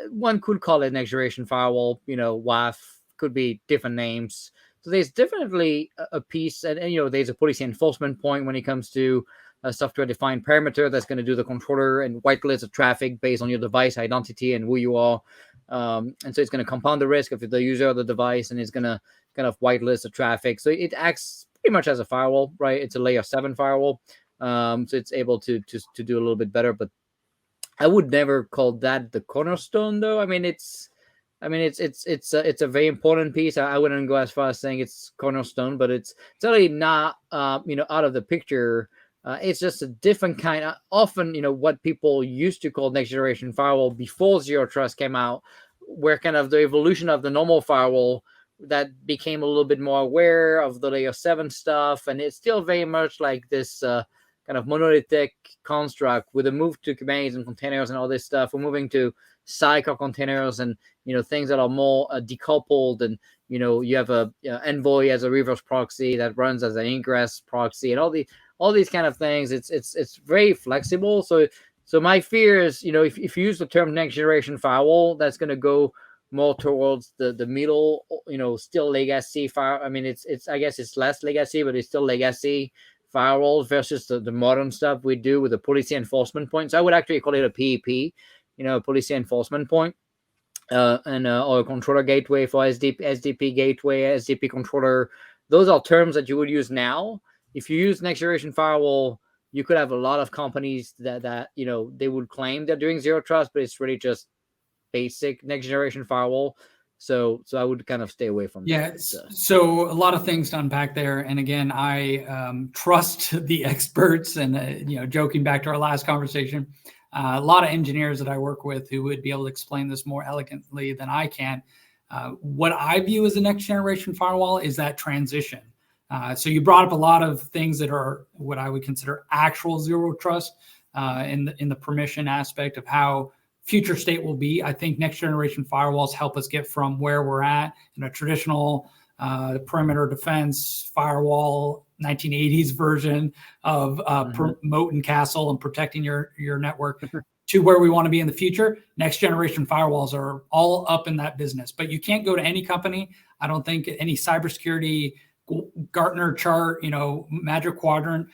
One could call it next generation firewall, WAF, could be different names. So there's definitely a piece, and there's a policy enforcement point when it comes to a software-defined parameter that's going to do the controller and whitelist the traffic based on your device identity and who you are. And so it's going to compound the risk of the user of the device, and it's going to kind of whitelist the traffic. So it acts pretty much as a firewall, right? It's a layer 7 firewall. So it's able to do a little bit better, but I would never call that the cornerstone, though. I mean, it's a very important piece. I wouldn't go as far as saying it's cornerstone, but it's certainly not out of the picture. It's just a different kind. Often, what people used to call next generation firewall before zero trust came out, where kind of the evolution of the normal firewall that became a little bit more aware of the layer 7 stuff, and it's still very much like this kind of monolithic construct with a move to Kubernetes and containers and all this stuff. We're moving to sidecar containers and things that are more decoupled, and you have a Envoy as a reverse proxy that runs as an ingress proxy, and all these kind of things. It's very flexible. So my fear is, if you use the term next generation firewall, that's going to go more towards the middle, still legacy fire. I mean, I guess it's less legacy, but it's still legacy firewalls versus the modern stuff we do with the policy enforcement point. So I would actually call it a PEP, policy enforcement point, or a controller gateway for SDP gateway, SDP controller. Those are terms that you would use now. If you use next generation firewall, you could have a lot of companies that they would claim they're doing zero trust, but it's really just basic next generation firewall. So I would kind of stay away from that. Yeah. So a lot of things to unpack there. And again, I trust the experts, and joking back to our last conversation, a lot of engineers that I work with who would be able to explain this more elegantly than I can. What I view as the next generation firewall is that transition. So you brought up a lot of things that are what I would consider actual zero trust in the permission aspect of how future state will be. I think next generation firewalls help us get from where we're at in a traditional perimeter defense firewall 1980s version of moat and castle and protecting your network to where we want to be in the future. Next generation firewalls are all up in that business, but you can't go to any company. I don't think any cybersecurity Gartner chart, magic quadrant,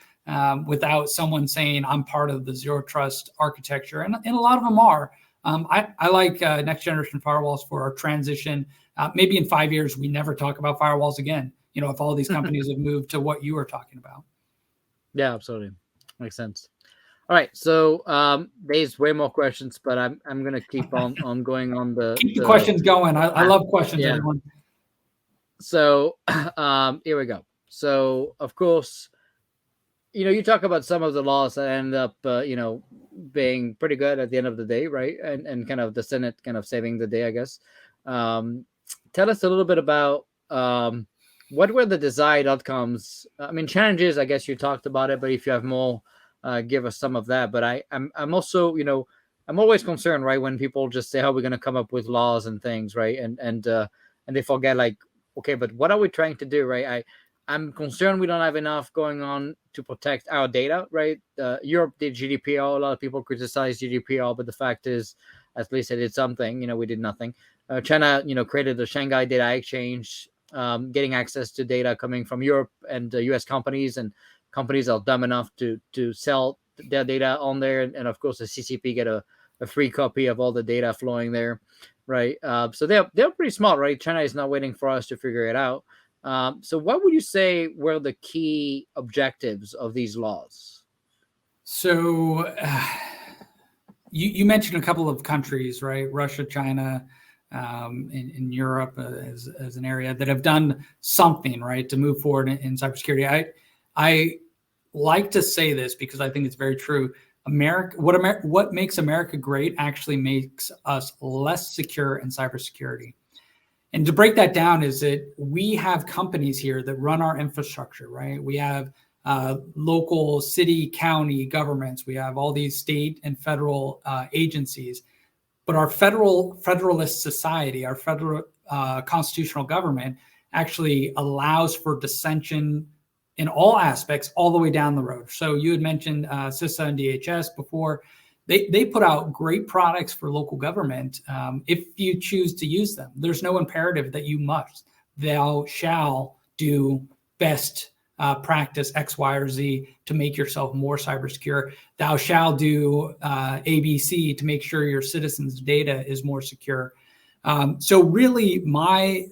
without someone saying I'm part of the zero trust architecture. And a lot of them are. I like next generation firewalls for our transition. Maybe in 5 years, we never talk about firewalls again. If all these companies have moved to what you were talking about. Yeah, absolutely. Makes sense. All right. So there's way more questions, but I'm going to keep on going on keep the questions going. I love questions, everyone. So here we go. So, of course, you talk about some of the laws that end up, being pretty good at the end of the day, right? And kind of the Senate kind of saving the day, I guess. Tell us a little bit about what were the desired outcomes? I mean, challenges, I guess you talked about it, but if you have more, give us some of that. But I'm also, I'm always concerned, right, when people just say, "Oh, we're going to come up with laws and things," right? And and they forget, like, okay, but what are we trying to do, right? I'm concerned we don't have enough going on to protect our data, right? Europe did GDPR. A lot of people criticize GDPR, but the fact is, at least it did something. We did nothing. China, created the Shanghai Data Exchange, getting access to data coming from Europe and U.S. companies, and companies are dumb enough to sell their data on there, and of course the CCP get a free copy of all the data flowing there, right? So they're pretty smart, right? China is not waiting for us to figure it out. So what would you say were the key objectives of these laws? So you mentioned a couple of countries, right? Russia, China, in Europe as an area that have done something, right, to move forward in cybersecurity. I like to say this because I think it's very true. What makes America great actually makes us less secure in cybersecurity. And to break that down is that we have companies here that run our infrastructure, right? We have local city, county governments. We have all these state and federal agencies. But our federalist society, our federal constitutional government actually allows for dissension in all aspects all the way down the road. So you had mentioned CISA and DHS before. They put out great products for local government if you choose to use them. There's no imperative that you must. Thou shall do best practice X, Y, or Z to make yourself more cyber secure. Thou shall do ABC to make sure your citizens' data is more secure. So really, my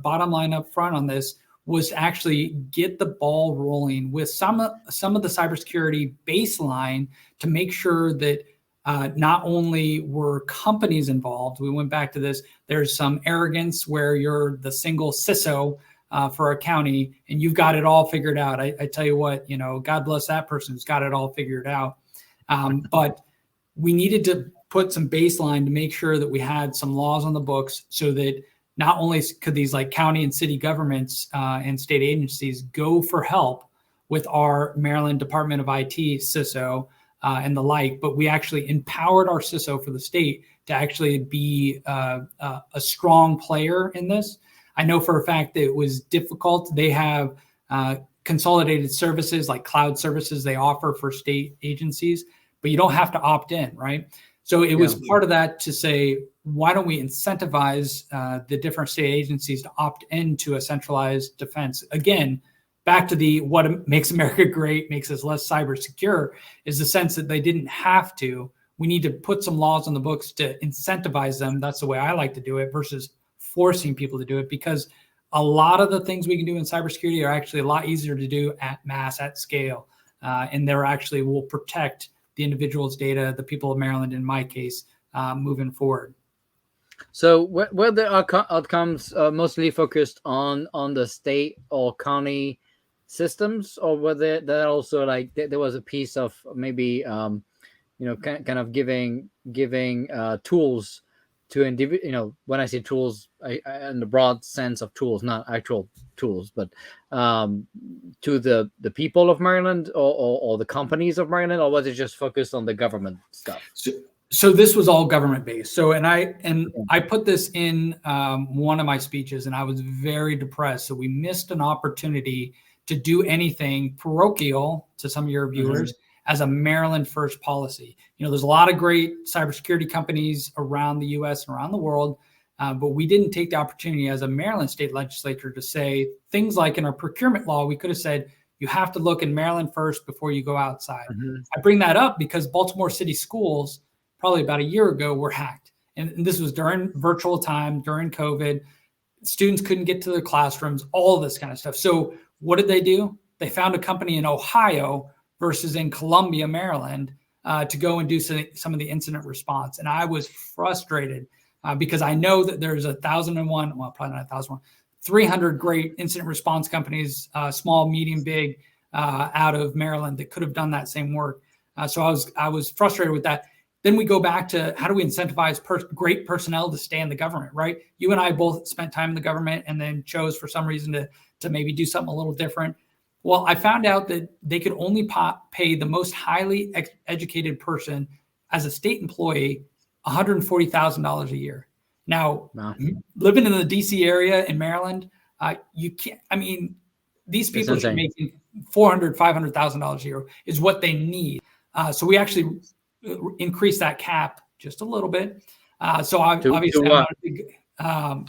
bottom line up front on this was to actually get the ball rolling with some of the cybersecurity baseline to make sure that not only were companies involved, we went back to this, there's some arrogance where you're the single CISO for a county and you've got it all figured out. I tell you what, God bless that person who's got it all figured out. But we needed to put some baseline to make sure that we had some laws on the books so that not only could these like county and city governments and state agencies go for help with our Maryland Department of IT CISO and the like, but we actually empowered our CISO for the state to actually be a strong player in this. I know for a fact that it was difficult. They have consolidated services like cloud services they offer for state agencies, but you don't have to opt in, right? So it was part of that to say, why don't we incentivize the different state agencies to opt into a centralized defense? Again, back to what makes America great, makes us less cyber secure, is the sense that they didn't have to. We need to put some laws on the books to incentivize them. That's the way I like to do it versus forcing people to do it, because a lot of the things we can do in cybersecurity are actually a lot easier to do at mass, at scale. And they're actually will protect the individual's data, the people of Maryland, in my case, moving forward. So were the outcomes mostly focused on the state or county systems, or were there also like there was a piece of maybe kind of giving tools to individual, when I say tools, I in the broad sense of tools, not actual tools, but to the people of Maryland or the companies of Maryland, or was it just focused on the government stuff? So this was all government based. So I put this in one of my speeches, and I was very depressed. So we missed an opportunity to do anything parochial to some of your viewers as a Maryland first policy. There's a lot of great cybersecurity companies around the U.S. and around the world, but we didn't take the opportunity as a Maryland state legislature to say things like in our procurement law, we could have said, you have to look in Maryland first before you go outside. I bring that up because Baltimore City schools, probably about a year ago, were hacked. And this was during virtual time, during COVID. Students couldn't get to their classrooms, all of this kind of stuff. So what did they do? They found a company in Ohio versus in Columbia, Maryland, to go and do some of the incident response. And I was frustrated because I know that there's 1,001, well, probably not 1,001, 300 great incident response companies, small, medium, big, out of Maryland that could have done that same work. So I was frustrated with that. Then we go back to how do we incentivize great personnel to stay in the government, right? You and I both spent time in the government and then chose for some reason to maybe do something a little different. Well, I found out that they could only pay the most highly educated person as a state employee $140,000 a year. Now, No. living in the DC area in Maryland, you can't, I mean, these people should be making $400,000, $500,000 a year is what they need. So we actually increased that cap just a little bit. So obviously, I'm not a big,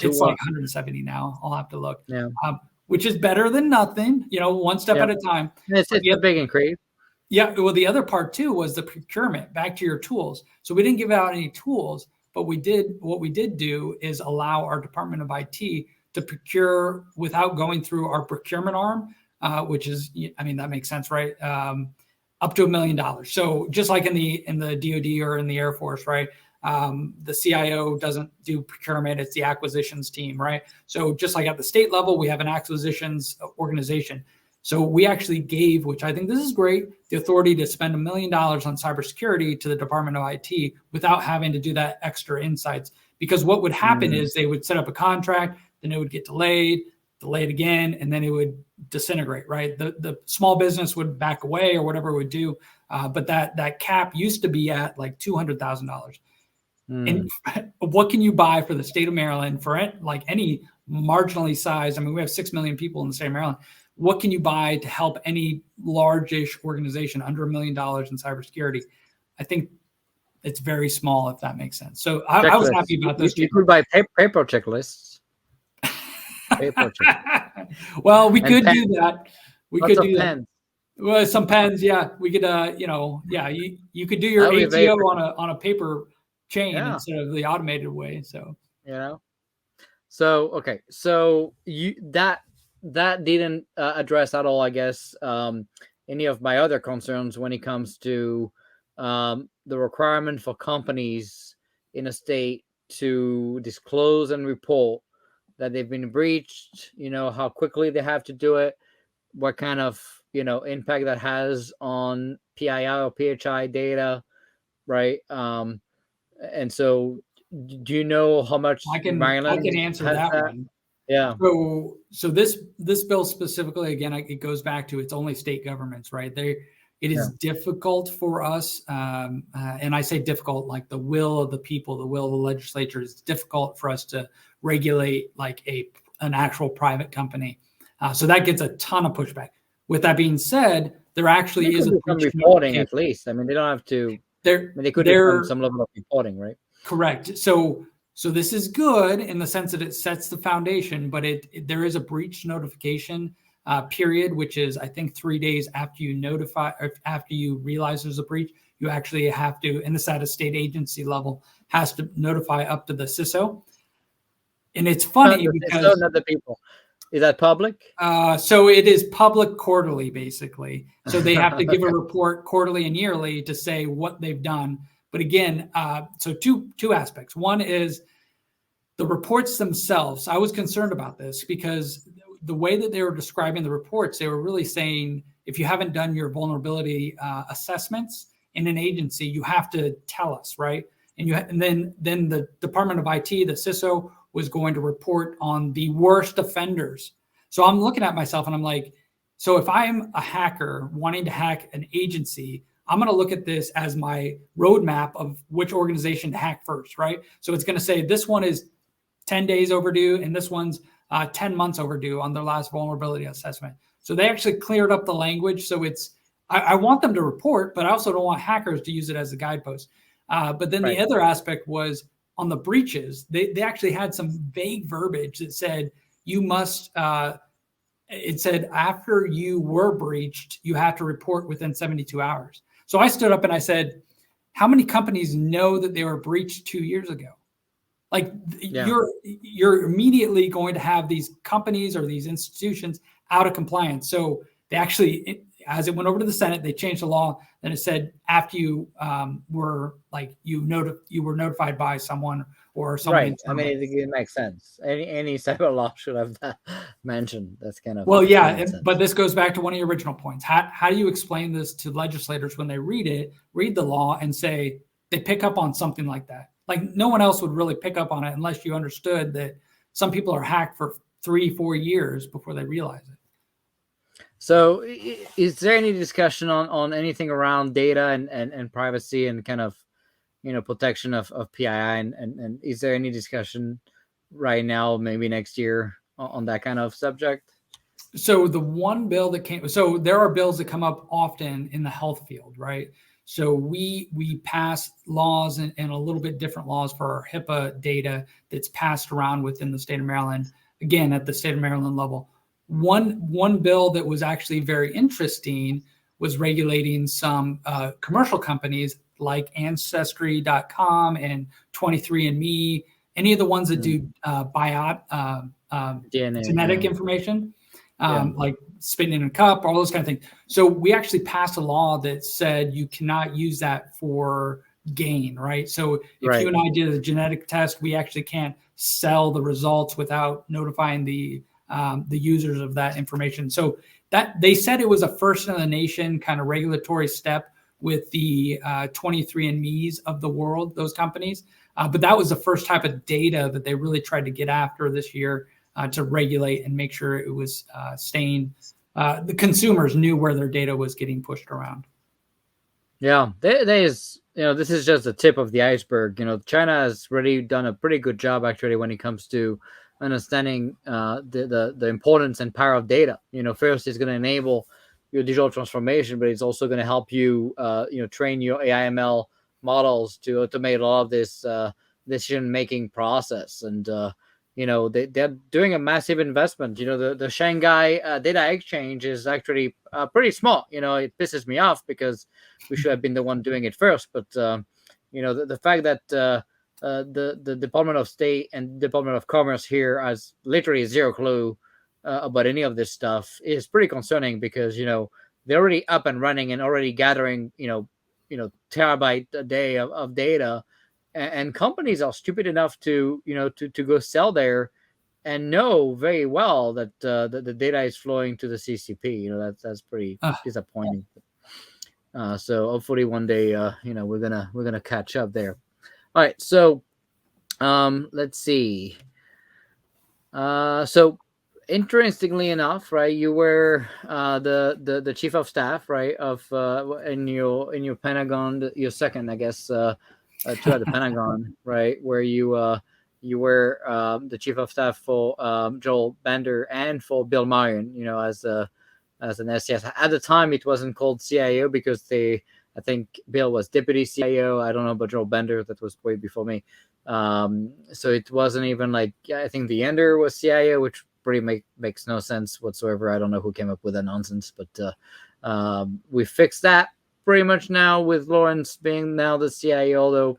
it's like 170 now. I'll have to look. Yeah. Which is better than nothing, one step at a time. It's a big increase. Yeah. Well, the other part too was the procurement, back to your tools. So we didn't give out any tools, but what we did do is allow our Department of IT to procure without going through our procurement arm, which is, I mean, that makes sense, right? Up to $1 million. So just like in the DoD or in the Air Force, right? The CIO doesn't do procurement, it's the acquisitions team, right? So just like at the state level, we have an acquisitions organization. So we actually gave, which I think this is great, the authority to spend $1 million on cybersecurity to the Department of IT without having to do that extra insights. Because what would happen is they would set up a contract, then it would get delayed again, and then it would disintegrate, right? The small business would back away or whatever it would do. But that cap used to be at like $200,000. And what can you buy for the state of Maryland for like any marginally sized? I mean, we have 6 million people in the state of Maryland. What can you buy to help any large-ish organization under $1 million in cybersecurity? I think it's very small, if that makes sense. So I was happy about this. You could buy paper checklists. Paper checklists. Well, we could do that. We could do that. Pens. Well, some pens, yeah. We could, you could do your ATO on a paper chain instead of the automated way. So So okay, so that didn't address at all, I guess, any of my other concerns when it comes to the requirement for companies in a state to disclose and report that they've been breached, how quickly they have to do it, what kind of, impact that has on PII or PHI data, right? And so do you know how much I can answer that one. Yeah. So this bill specifically, again, it goes back to it's only state governments, right? It is difficult for us, and I say difficult, like the will of the people, the will of the legislature is difficult for us to regulate like an actual private company. So that gets a ton of pushback. With that being said, there actually is some reporting at least. I mean, they don't have to. They could have some level of reporting, right? Correct. So this is good in the sense that it sets the foundation, but there is a breach notification period, which is I think 3 days after you notify, or after you realize there's a breach. You actually have to, and this at a state agency level, has to notify up to the CISO. And it's funny because not the people. Is that public? So it is public quarterly, basically. So they have to give a report quarterly and yearly to say what they've done. But again, so two aspects. One is the reports themselves. I was concerned about this because the way that they were describing the reports, they were really saying, if you haven't done your vulnerability assessments in an agency, you have to tell us, right? And then the Department of IT, the CISO, was going to report on the worst offenders. So I'm looking at myself and I'm like, so if I'm a hacker wanting to hack an agency, I'm going to look at this as my roadmap of which organization to hack first, right? So it's going to say this one is 10 days overdue and this one's 10 months overdue on their last vulnerability assessment. So they actually cleared up the language. So I want them to report, but I also don't want hackers to use it as a guidepost. But then the other aspect was on the breaches. They actually had some vague verbiage that said you must, it said after you were breached, you have to report within 72 hours. So I stood up and I said, how many companies know that they were breached 2 years ago? Like you're immediately going to have these companies or these institutions out of compliance. So they actually, as it went over to the Senate, they changed the law. And it said after you were like you were notified by someone or someone. Right. I mean, it makes sense. Any cyber law should have that mentioned. That's kind of but this goes back to one of your original points. How do you explain this to legislators when they read the law and say they pick up on something like that? Like no one else would really pick up on it unless you understood that some people are hacked for 3-4 years before they realize it. So is there any discussion on anything around data and privacy and kind of, protection of PII, and is there any discussion right now, maybe next year, on that kind of subject? So the one bill that came, so there are bills that come up often in the health field, right? So we pass laws and a little bit different laws for our HIPAA data that's passed around within the state of Maryland, again, at the state of Maryland level. One bill that was actually very interesting was regulating some commercial companies like Ancestry.com and 23andMe, any of the ones that do DNA, genetic information, Yeah. like spitting in a cup, all those kind of things. So we actually passed a law that said you cannot use that for gain, right? So if you and I did a genetic test, we actually can't sell the results without notifying the users of that information. So that they said it was a first in the nation kind of regulatory step with the 23andMe's of the world, those companies. But that was the first type of data that they really tried to get after this year to regulate and make sure it was staying. The consumers knew where their data was getting pushed around. Yeah, this is just the tip of the iceberg. China has really done a pretty good job, actually, when it comes to understanding the importance and power of data. First, it's going to enable your digital transformation, but it's also going to help you, train your AI/ML models to automate a lot of this decision-making process. And they're doing a massive investment. The Shanghai Data Exchange is actually pretty small. It pisses me off because we should have been the one doing it first. But the fact that the Department of State and Department of Commerce here has literally zero clue about any of this stuff is pretty concerning, because they're already up and running and already gathering terabyte a day of data, and companies are stupid enough to go sell there and know very well that the data is flowing to the CCP. That's pretty disappointing. So hopefully one day we're gonna catch up there. All right, so let's see. So interestingly enough, right, you were the chief of staff, right, of in your Pentagon, your second, I guess, to at the Pentagon, right, where you were the chief of staff for Joel Bender and for Bill Marion, as an SCS. At the time, it wasn't called CIO because I think Bill was deputy CIO. I don't know about Joel Bender. That was way before me. So it wasn't even like, I think the Ender was CIO, which pretty makes no sense whatsoever. I don't know who came up with that nonsense, but we fixed that pretty much now with Lawrence being now the CIO, although,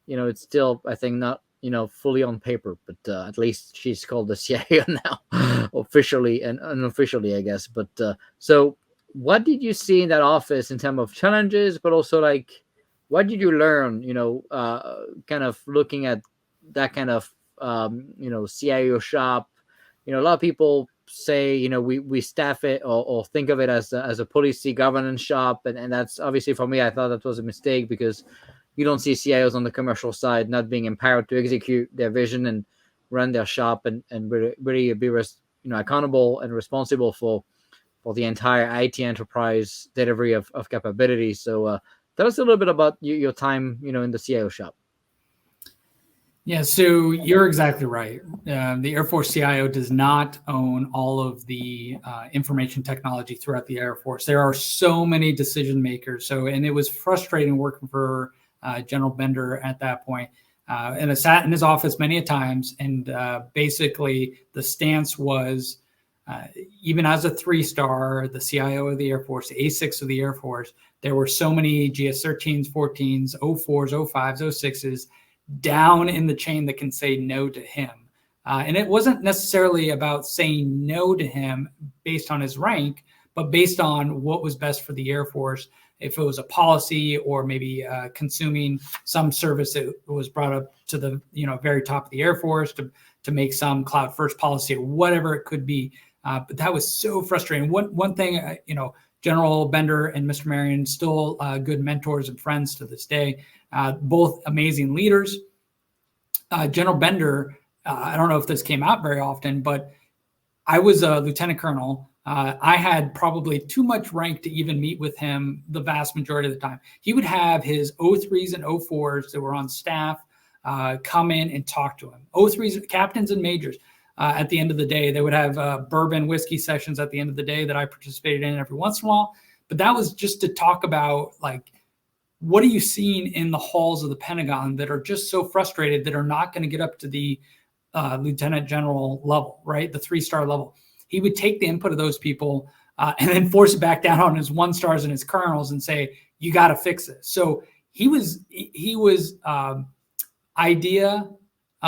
it's still, I think, not, fully on paper, but at least she's called the CIO now, officially and unofficially, I guess. But so what did you see in that office in terms of challenges, but also like, what did you learn, kind of looking at that kind of, CIO shop? A lot of people say, we staff it or think of it as a policy governance shop. And that's obviously, for me, I thought that was a mistake, because you don't see CIOs on the commercial side not being empowered to execute their vision and run their shop and really be accountable and responsible for the entire IT enterprise delivery of capabilities. So tell us a little bit about your time, in the CIO shop. Yeah, so you're exactly right. The Air Force CIO does not own all of the information technology throughout the Air Force. There are so many decision makers. And it was frustrating working for General Bender at that point. And I sat in his office many a times, and basically the stance was, even as a 3-star, the CIO of the Air Force, the A6 of the Air Force, there were so many GS-13s, 14s, 04s, 05s, 06s down in the chain that can say no to him. And it wasn't necessarily about saying no to him based on his rank, but based on what was best for the Air Force. If it was a policy or maybe consuming some service that was brought up to the very top of the Air Force to make some cloud first policy or whatever it could be. But that was so frustrating. One thing, General Bender and Mr. Marion still good mentors and friends to this day, both amazing leaders. General Bender, I don't know if this came out very often, but I was a lieutenant colonel I had probably too much rank to even meet with him the vast majority of the time. He would have his O3s and O4s that were on staff come in and talk to him. O3s, captains and majors. At the end of the day, they would have bourbon whiskey sessions at the end of the day that I participated in every once in a while. But that was just to talk about, like, what are you seeing in the halls of the Pentagon that are just so frustrated that are not going to get up to the lieutenant general level, right? The 3-star level. He would take the input of those people and then force it back down on his 1-stars and his colonels and say, you got to fix this. So he was idea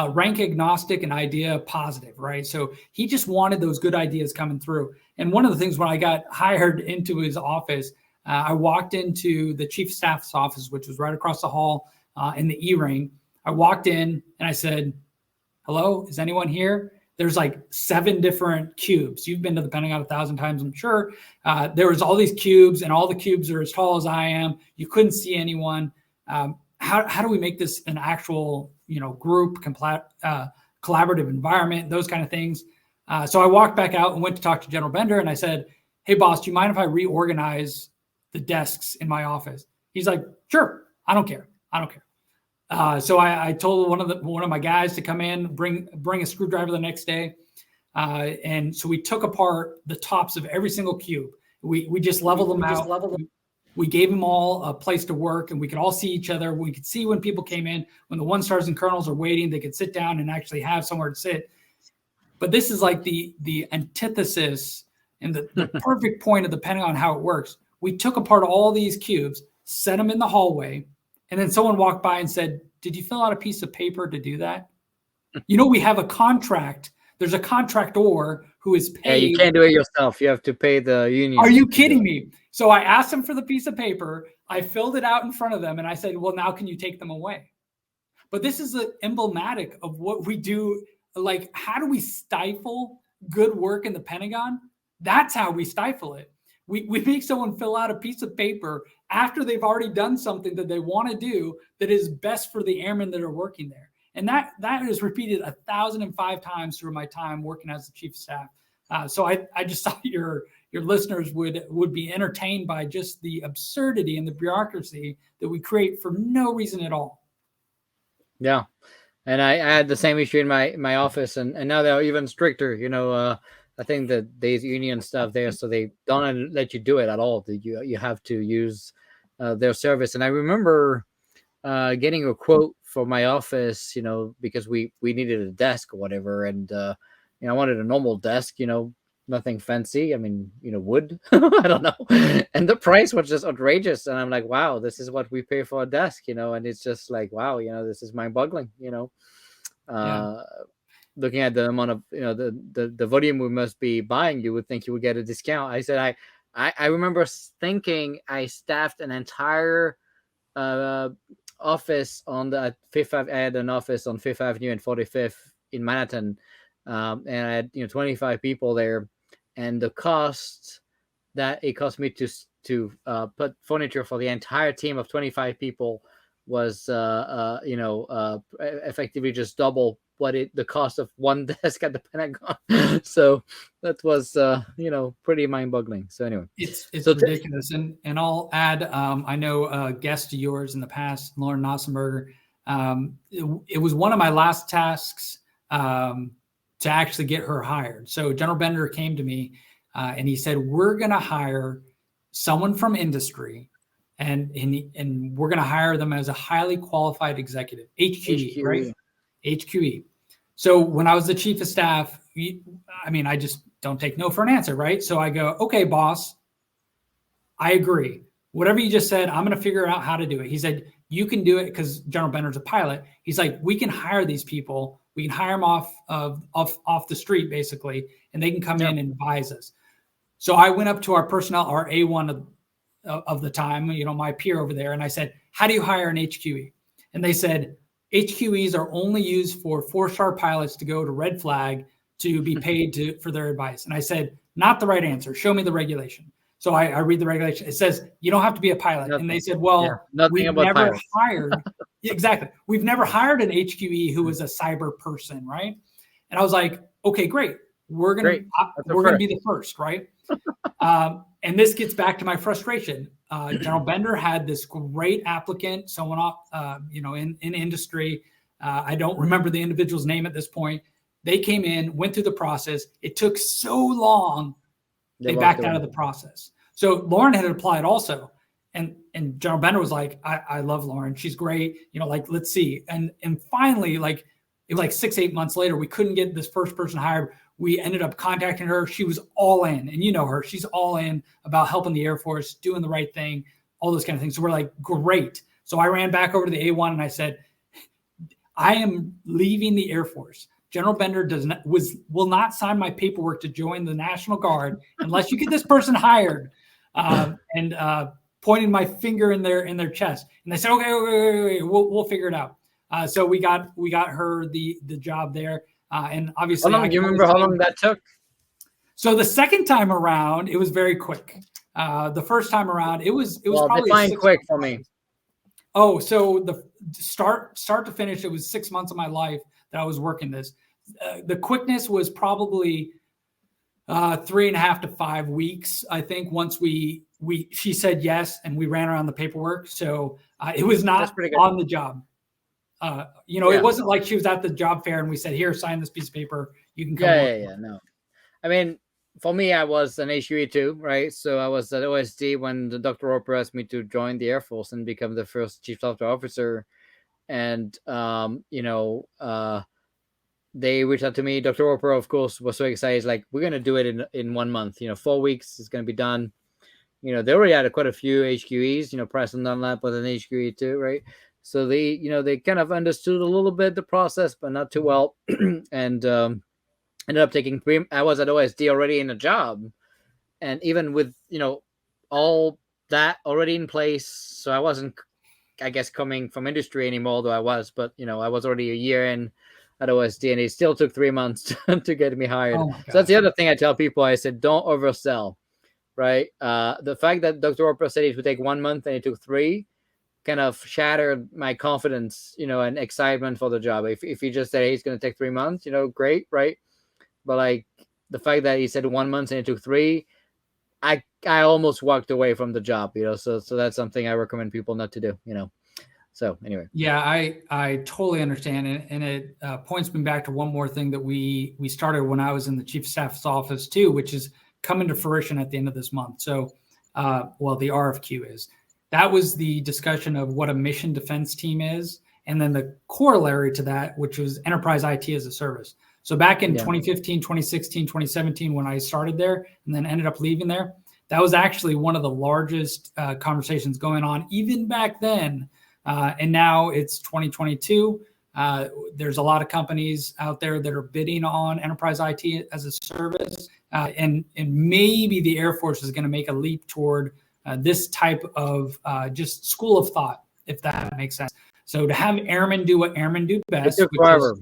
rank agnostic and idea positive, right? So he just wanted those good ideas coming through. And one of the things when I got hired into his office, I walked into the chief of staff's office, which was right across the hall in the E-ring. I walked in and I said, hello, is anyone here? There's like 7 different cubes. You've been to the Pentagon 1,000 times, I'm sure. There was all these cubes, and all the cubes are as tall as I am. You couldn't see anyone. How do we make this an actual, group collaborative environment, those kind of things? So I walked back out and went to talk to General Bender, and I said, hey, boss, do you mind if I reorganize the desks in my office? He's like, sure, I don't care. So I told one of my guys to come in, bring a screwdriver the next day. And so we took apart the tops of every single cube. We just leveled them out. We gave them all a place to work, and we could all see each other. We could see when people came in, when the 1-stars and colonels are waiting, they could sit down and actually have somewhere to sit. But this is like the antithesis and the perfect point of the Pentagon, how it works. We took apart all these cubes, set them in the hallway, and then someone walked by and said, did you fill out a piece of paper to do that? We have a contract. There's a contractor who is paid. Yeah, you can't do it yourself. You have to pay the union. Are you kidding me? So I asked them for the piece of paper. I filled it out in front of them, and I said, well, now can you take them away? But this is emblematic of what we do. Like, how do we stifle good work in the Pentagon? That's how we stifle it. We make someone fill out a piece of paper after they've already done something that they want to do that is best for the airmen that are working there. And that is repeated 1,005 times through my time working as the chief of staff. So I just thought your listeners would be entertained by just the absurdity and the bureaucracy that we create for no reason at all. Yeah. And I had the same issue in my office, and now they're even stricter. I think that there's union stuff there, so they don't let you do it at all. You have to use their service. And I remember getting a quote for my office, because we needed a desk or whatever, and I wanted a normal desk, nothing fancy. I mean, wood. I don't know. And the price was just outrageous, and I'm like, wow, this is what we pay for a desk, and it's just like, wow, this is mind-boggling, Looking at the amount of the volume we must be buying, you would think you would get a discount. I said I remember thinking I staffed an entire office on the Fifth Avenue. I had an office on Fifth Avenue and 45th in Manhattan, and I had 25 people there, and the cost that it cost me to put furniture for the entire team of 25 people was effectively just double what the cost of one desk at the Pentagon. So that was pretty mind-boggling. So anyway, it's ridiculous. And I'll add, I know a guest of yours in the past, Lauren Nossenberger. It was one of my last tasks to actually get her hired. So General Bender came to me and he said, we're going to hire someone from industry, and we're going to hire them as a highly qualified executive, HQE, right? HQE. So when I was the chief of staff, I just don't take no for an answer, right? So I go, okay, boss, I agree. Whatever you just said, I'm going to figure out how to do it. He said, you can do it because General Bender's a pilot. He's like, we can hire these people. We can hire them off the street, basically, and they can come in and advise us. So I went up to our personnel, our A1 of the time, my peer over there, and I said, how do you hire an HQE? And they said, HQEs are only used for 4-star pilots to go to red flag to be paid for their advice. And I said, not the right answer. Show me the regulation. So I read the regulation. It says, you don't have to be a pilot. Nothing. And they said, well, we've never hired. Exactly. We've never hired an HQE who was a cyber person, right? And I was like, okay, great. we're gonna Great. we're gonna be the first, right? And this gets back to my frustration. General Bender had this great applicant, someone in industry. I don't remember the individual's name at this point. They came in, went through the process. It took so long, they backed out of the process. So Lauren had applied also. And General Bender was like, I love Lauren. She's great. Let's see. And finally, it was 6-8 months later, we couldn't get this first person hired. We ended up contacting her. She was all in. And you know her. She's all in about helping the Air Force, doing the right thing, all those kind of things. So we're like, great. So I ran back over to the A1 and I said, I am leaving the Air Force. General Bender will not sign my paperwork to join the National Guard unless you get this person hired. Pointing my finger in their chest, and they said, "Okay, we'll figure it out." So we got her the job there, and obviously, do you remember how long that took? So the second time around, it was very quick. The first time around, it was probably define quick for me. Oh, so the start to finish, it was 6 months of my life that I was working this. The quickness was probably 3.5 to 5 weeks. I think once she said yes, and we ran around the paperwork. So it was not on the job. It wasn't like she was at the job fair and we said, here, sign this piece of paper. You can come. Yeah. No, I mean, for me, I was an HQE too, right? So I was at OSD when the Dr. Roper asked me to join the Air Force and become the first chief software officer. And, they reached out to me. Dr. Roper, of course, was so excited. He's like, we're going to do it in 1 month, 4 weeks. It's going to be done. They already had quite a few HQEs, Preston Dunlap was an HQE too, right? So they, they kind of understood a little bit the process, but not too well. And ended up taking I was at OSD already in a job. And even with, all that already in place, so I wasn't, I guess, coming from industry anymore, though I was, but, I was already a year in at OSD, and it still took 3 months to get me hired. So that's the other thing I tell people. I said, don't oversell, right? The fact that Dr. Roper said it would take 1 month and it took 3 kind of shattered my confidence, and excitement for the job. If he just said, hey, it's going to take 3 months, great, right? But the fact that he said 1 month and it took 3, I almost walked away from the job, so that's something I recommend people not to do, So anyway. Yeah, I totally understand. And it points me back to one more thing that we started when I was in the Chief of Staff's office too, which is coming to fruition at the end of this month. So, the RFQ is. That was the discussion of what a mission defense team is. And then the corollary to that, which was enterprise IT as a service. So back in 2015, 2016, 2017, when I started there and then ended up leaving there, that was actually one of the largest conversations going on even back then. And now it's 2022. There's a lot of companies out there that are bidding on enterprise IT as a service. And maybe the Air Force is going to make a leap toward this type of just school of thought, if that makes sense. So to have airmen do what airmen do best. It took forever.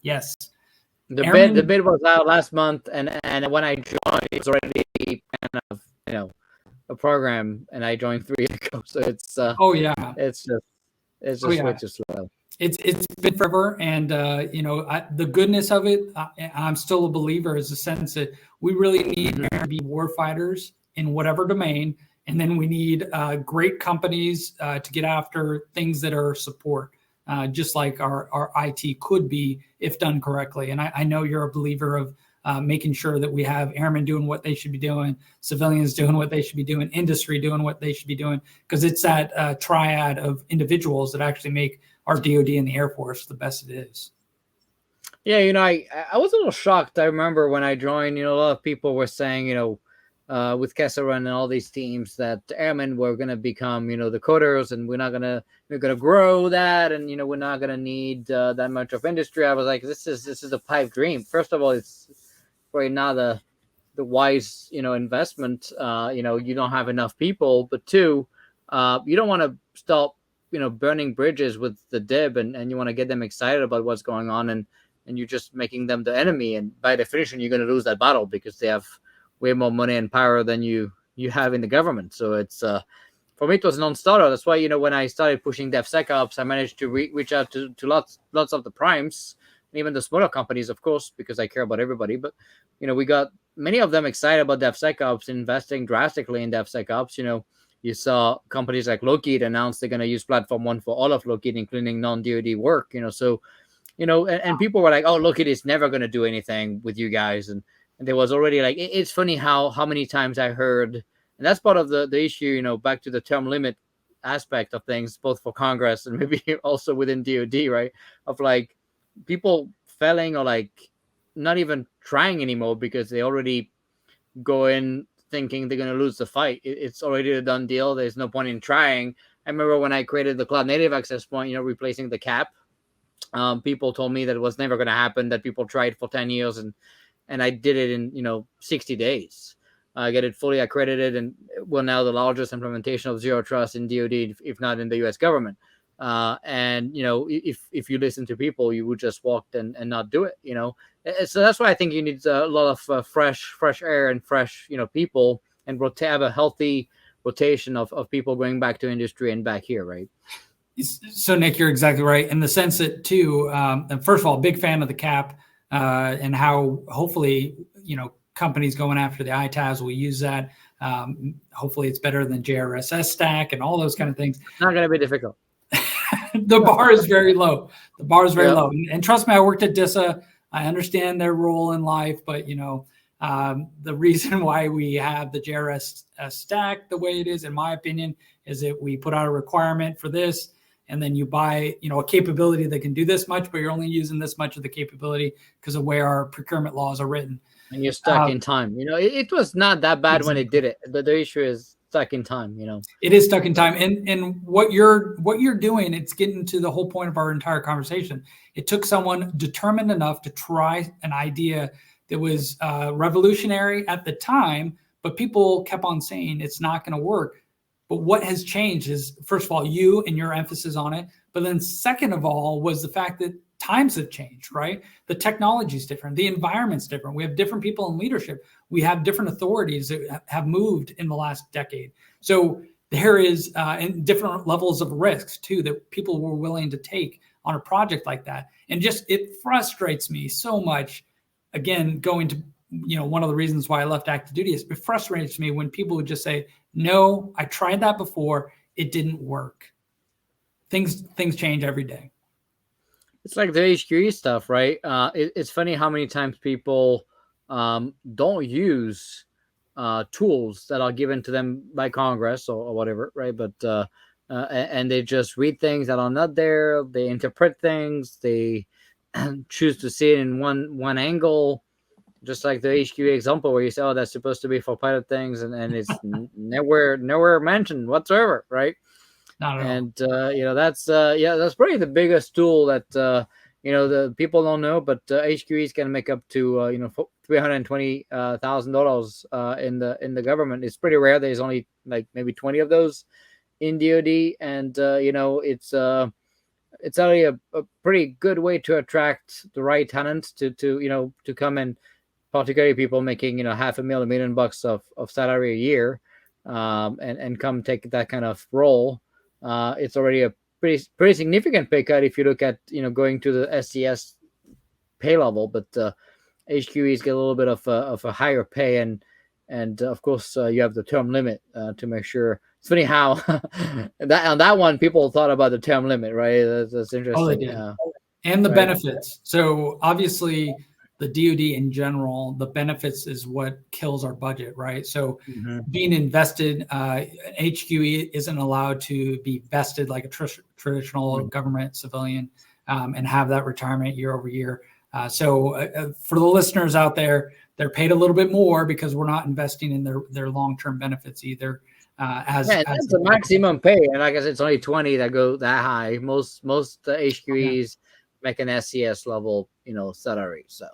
Yes. The bid was out last month, and when I joined, it was already kind of, a program, and I joined 3 years ago. So it's it's just way too slow. It's been forever, and the goodness of it, I'm still a believer, is the sense that we really need to be warfighters in whatever domain, and then we need great companies to get after things that are support, just like our IT could be if done correctly. And I know you're a believer of making sure that we have airmen doing what they should be doing, civilians doing what they should be doing, industry doing what they should be doing, because it's that triad of individuals that actually make our DoD and the Air Force the best it is. Yeah, I was a little shocked. I remember when I joined, a lot of people were saying, with Kessler and all these teams, that the airmen were going to become, the coders, and we're going to grow that, and we're not going to need that much of industry. I was like, this is a pipe dream. First of all, it's probably not the wise investment. You don't have enough people, but 2, you don't want to stop burning bridges with the DIB, and you want to get them excited about what's going on, and you're just making them the enemy, and by definition you're going to lose that battle because they have way more money and power than you have in the government. So it's for me, it was a non-starter. That's why when I started pushing DevSecOps, I managed to reach out to lots of the primes even the smaller companies, of course, because I care about everybody. But we got many of them excited about DevSecOps, investing drastically in DevSecOps. You saw companies like Lockheed announce they're going to use Platform One for all of Lockheed, including non-DoD work. So and people were like, "Oh, Lockheed is never going to do anything with you guys," and there was already like, it's funny how many times I heard, and that's part of the issue. Back to the term limit aspect of things, both for Congress and maybe also within DoD, right? Of like people failing or like not even trying anymore because they already go in thinking they're going to lose the fight. It's already a done deal. There's no point in trying. I remember when I created the cloud native access point, replacing the cap. People told me that it was never going to happen. That people tried for 10 years, and I did it in 60 days. I get it fully accredited, and we're now the largest implementation of zero trust in DoD, if not in the U.S. government. And if you listen to people, you would just walk and not do it. So that's why I think you need a lot of fresh air and fresh people, and have a healthy rotation of people going back to industry and back here, right? So Nick, you're exactly right in the sense that too. And first of all, big fan of the cap and how hopefully companies going after the ITAS will use that. Hopefully, it's better than JRSS stack and all those kind of things. It's not going to be difficult. The bar is very low. The bar is very low. And trust me, I worked at DISA. I understand their role in life, but the reason why we have the JRSS stack the way it is, in my opinion, is that we put out a requirement for this, and then you buy, a capability that can do this much, but you're only using this much of the capability because of where our procurement laws are written. And you're stuck in time. It was not that bad when it did it. The issue is stuck in time. It is stuck in time. And what you're doing, it's getting to the whole point of our entire conversation. It took someone determined enough to try an idea that was revolutionary at the time, but people kept on saying it's not going to work. But what has changed is, first of all, you and your emphasis on it. But then second of all was the fact that times have changed, right? The technology is different. The environment's different. We have different people in leadership. We have different authorities that have moved in the last decade. So there is and different levels of risks too that people were willing to take on a project like that. And just, it frustrates me so much. Again, going to, one of the reasons why I left active duty is it frustrates me when people would just say, no, I tried that before. It didn't work. Things change every day. It's like the HQE stuff, right? It's funny how many times people don't use tools that are given to them by Congress or whatever, right? But and they just read things that are not there. They interpret things. They choose to see it in one angle, just like the HQE example where you say, "Oh, that's supposed to be for pilot things," and it's nowhere mentioned whatsoever, right? And that's probably the biggest tool that the people don't know, but HQEs can make up to $320,000 in the government. It's pretty rare. There's only like maybe 20 of those in DoD, and it's already a pretty good way to attract the right talent to come in, particularly people making $500,000, $1 million of salary a year, and come take that kind of role. It's already a pretty significant pay cut if you look at going to the SCS pay level, but HQEs get a little bit of a higher pay, and of course you have the term limit to make sure. It's funny how that on that one people thought about the term limit, right? That's interesting. Oh, they did. And the benefits. So obviously the DoD in general, the benefits is what kills our budget, right? So being invested, HQE isn't allowed to be vested like a traditional government civilian and have that retirement year over year. So for the listeners out there, they're paid a little bit more because we're not investing in their long-term benefits either. That's the maximum pay, and like I said, it's only 20 that go that high. Most HQEs make an SCS level, salary. So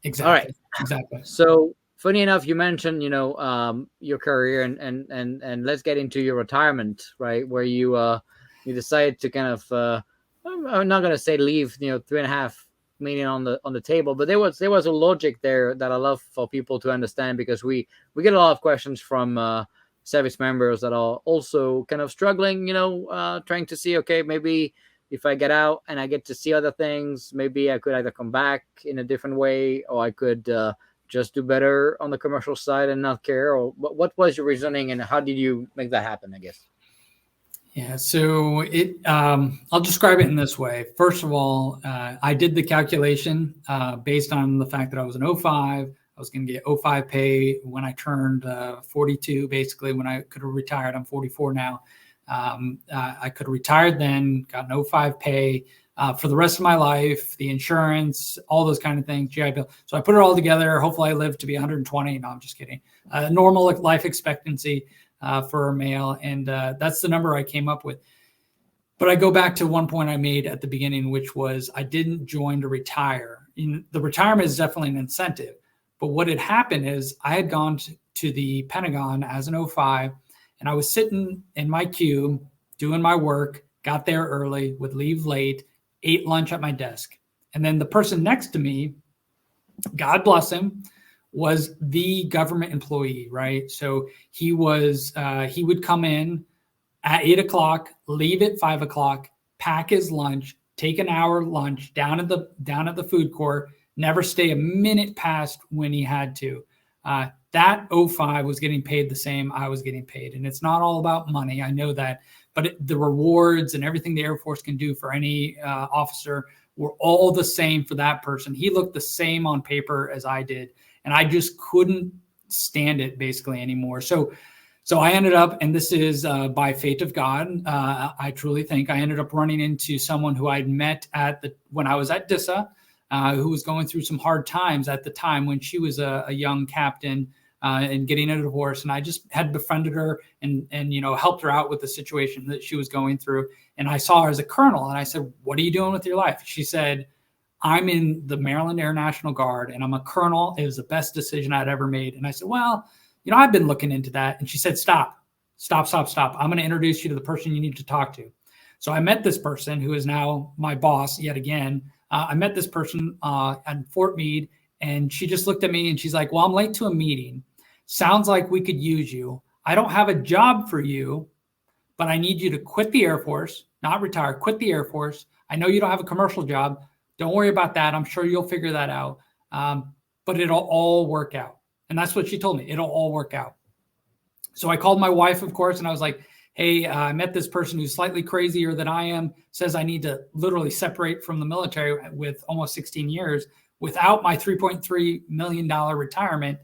exactly. All right. Exactly. So funny enough, you mentioned your career, and let's get into your retirement, right? Where you decided to kind of I'm not gonna say leave $3.5 million on the table, but there was a logic there that I love for people to understand, because we get a lot of questions from service members that are also kind of struggling, trying to see, okay, maybe if I get out and I get to see other things, maybe I could either come back in a different way, or I could just do better on the commercial side and not care? Or what was your reasoning, and how did you make that happen, I guess? Yeah, so I'll describe it in this way. First of all, I did the calculation based on the fact that I was an 05. I was going to get 05 pay when I turned 42, basically, when I could have retired. I'm 44 now. I could have retired then, got an 05 pay for the rest of my life, the insurance, all those kind of things, GI Bill. So I put it all together. Hopefully I live to be 120. No, I'm just kidding. Normal life expectancy for a male. And that's the number I came up with. But I go back to one point I made at the beginning, which was I didn't join to retire. The retirement is definitely an incentive. But what had happened is I had gone to the Pentagon as an 05, and I was sitting in my cube doing my work, got there early, would leave late, ate lunch at my desk. And then the person next to me, God bless him, was the government employee, right? So he would come in at 8 o'clock, leave at 5 o'clock, pack his lunch, take an hour lunch down at the food court, never stay a minute past when he had to. That 05 was getting paid the same I was getting paid. And it's not all about money. I know that. But the rewards and everything the Air Force can do for any officer were all the same for that person. He looked the same on paper as I did. And I just couldn't stand it basically anymore. So I ended up, and this is by fate of God, I truly think, I ended up running into someone who I'd met when I was at DISA, who was going through some hard times at the time when she was a young captain and getting a divorce. And I just had befriended her and helped her out with the situation that she was going through. And I saw her as a colonel, and I said, "What are you doing with your life?" She said, "I'm in the Maryland Air National Guard and I'm a colonel. It was the best decision I'd ever made." And I said, "Well, I've been looking into that." And she said, Stop. I'm going to introduce you to the person you need to talk to." So I met this person who is now my boss yet again. I met this person at Fort Meade, and she just looked at me and she's like, "Well, I'm late to a meeting. Sounds like we could use you. I don't have a job for you, but I need you to quit the Air Force, not retire, quit the Air Force. I know you don't have a commercial job. Don't worry about that. I'm sure you'll figure that out. But it'll all work out." And that's what she told me. It'll all work out. So I called my wife, of course, and I was like, "Hey, I met this person who's slightly crazier than I am, says I need to literally separate from the military with almost 16 years without my $3.3 million retirement,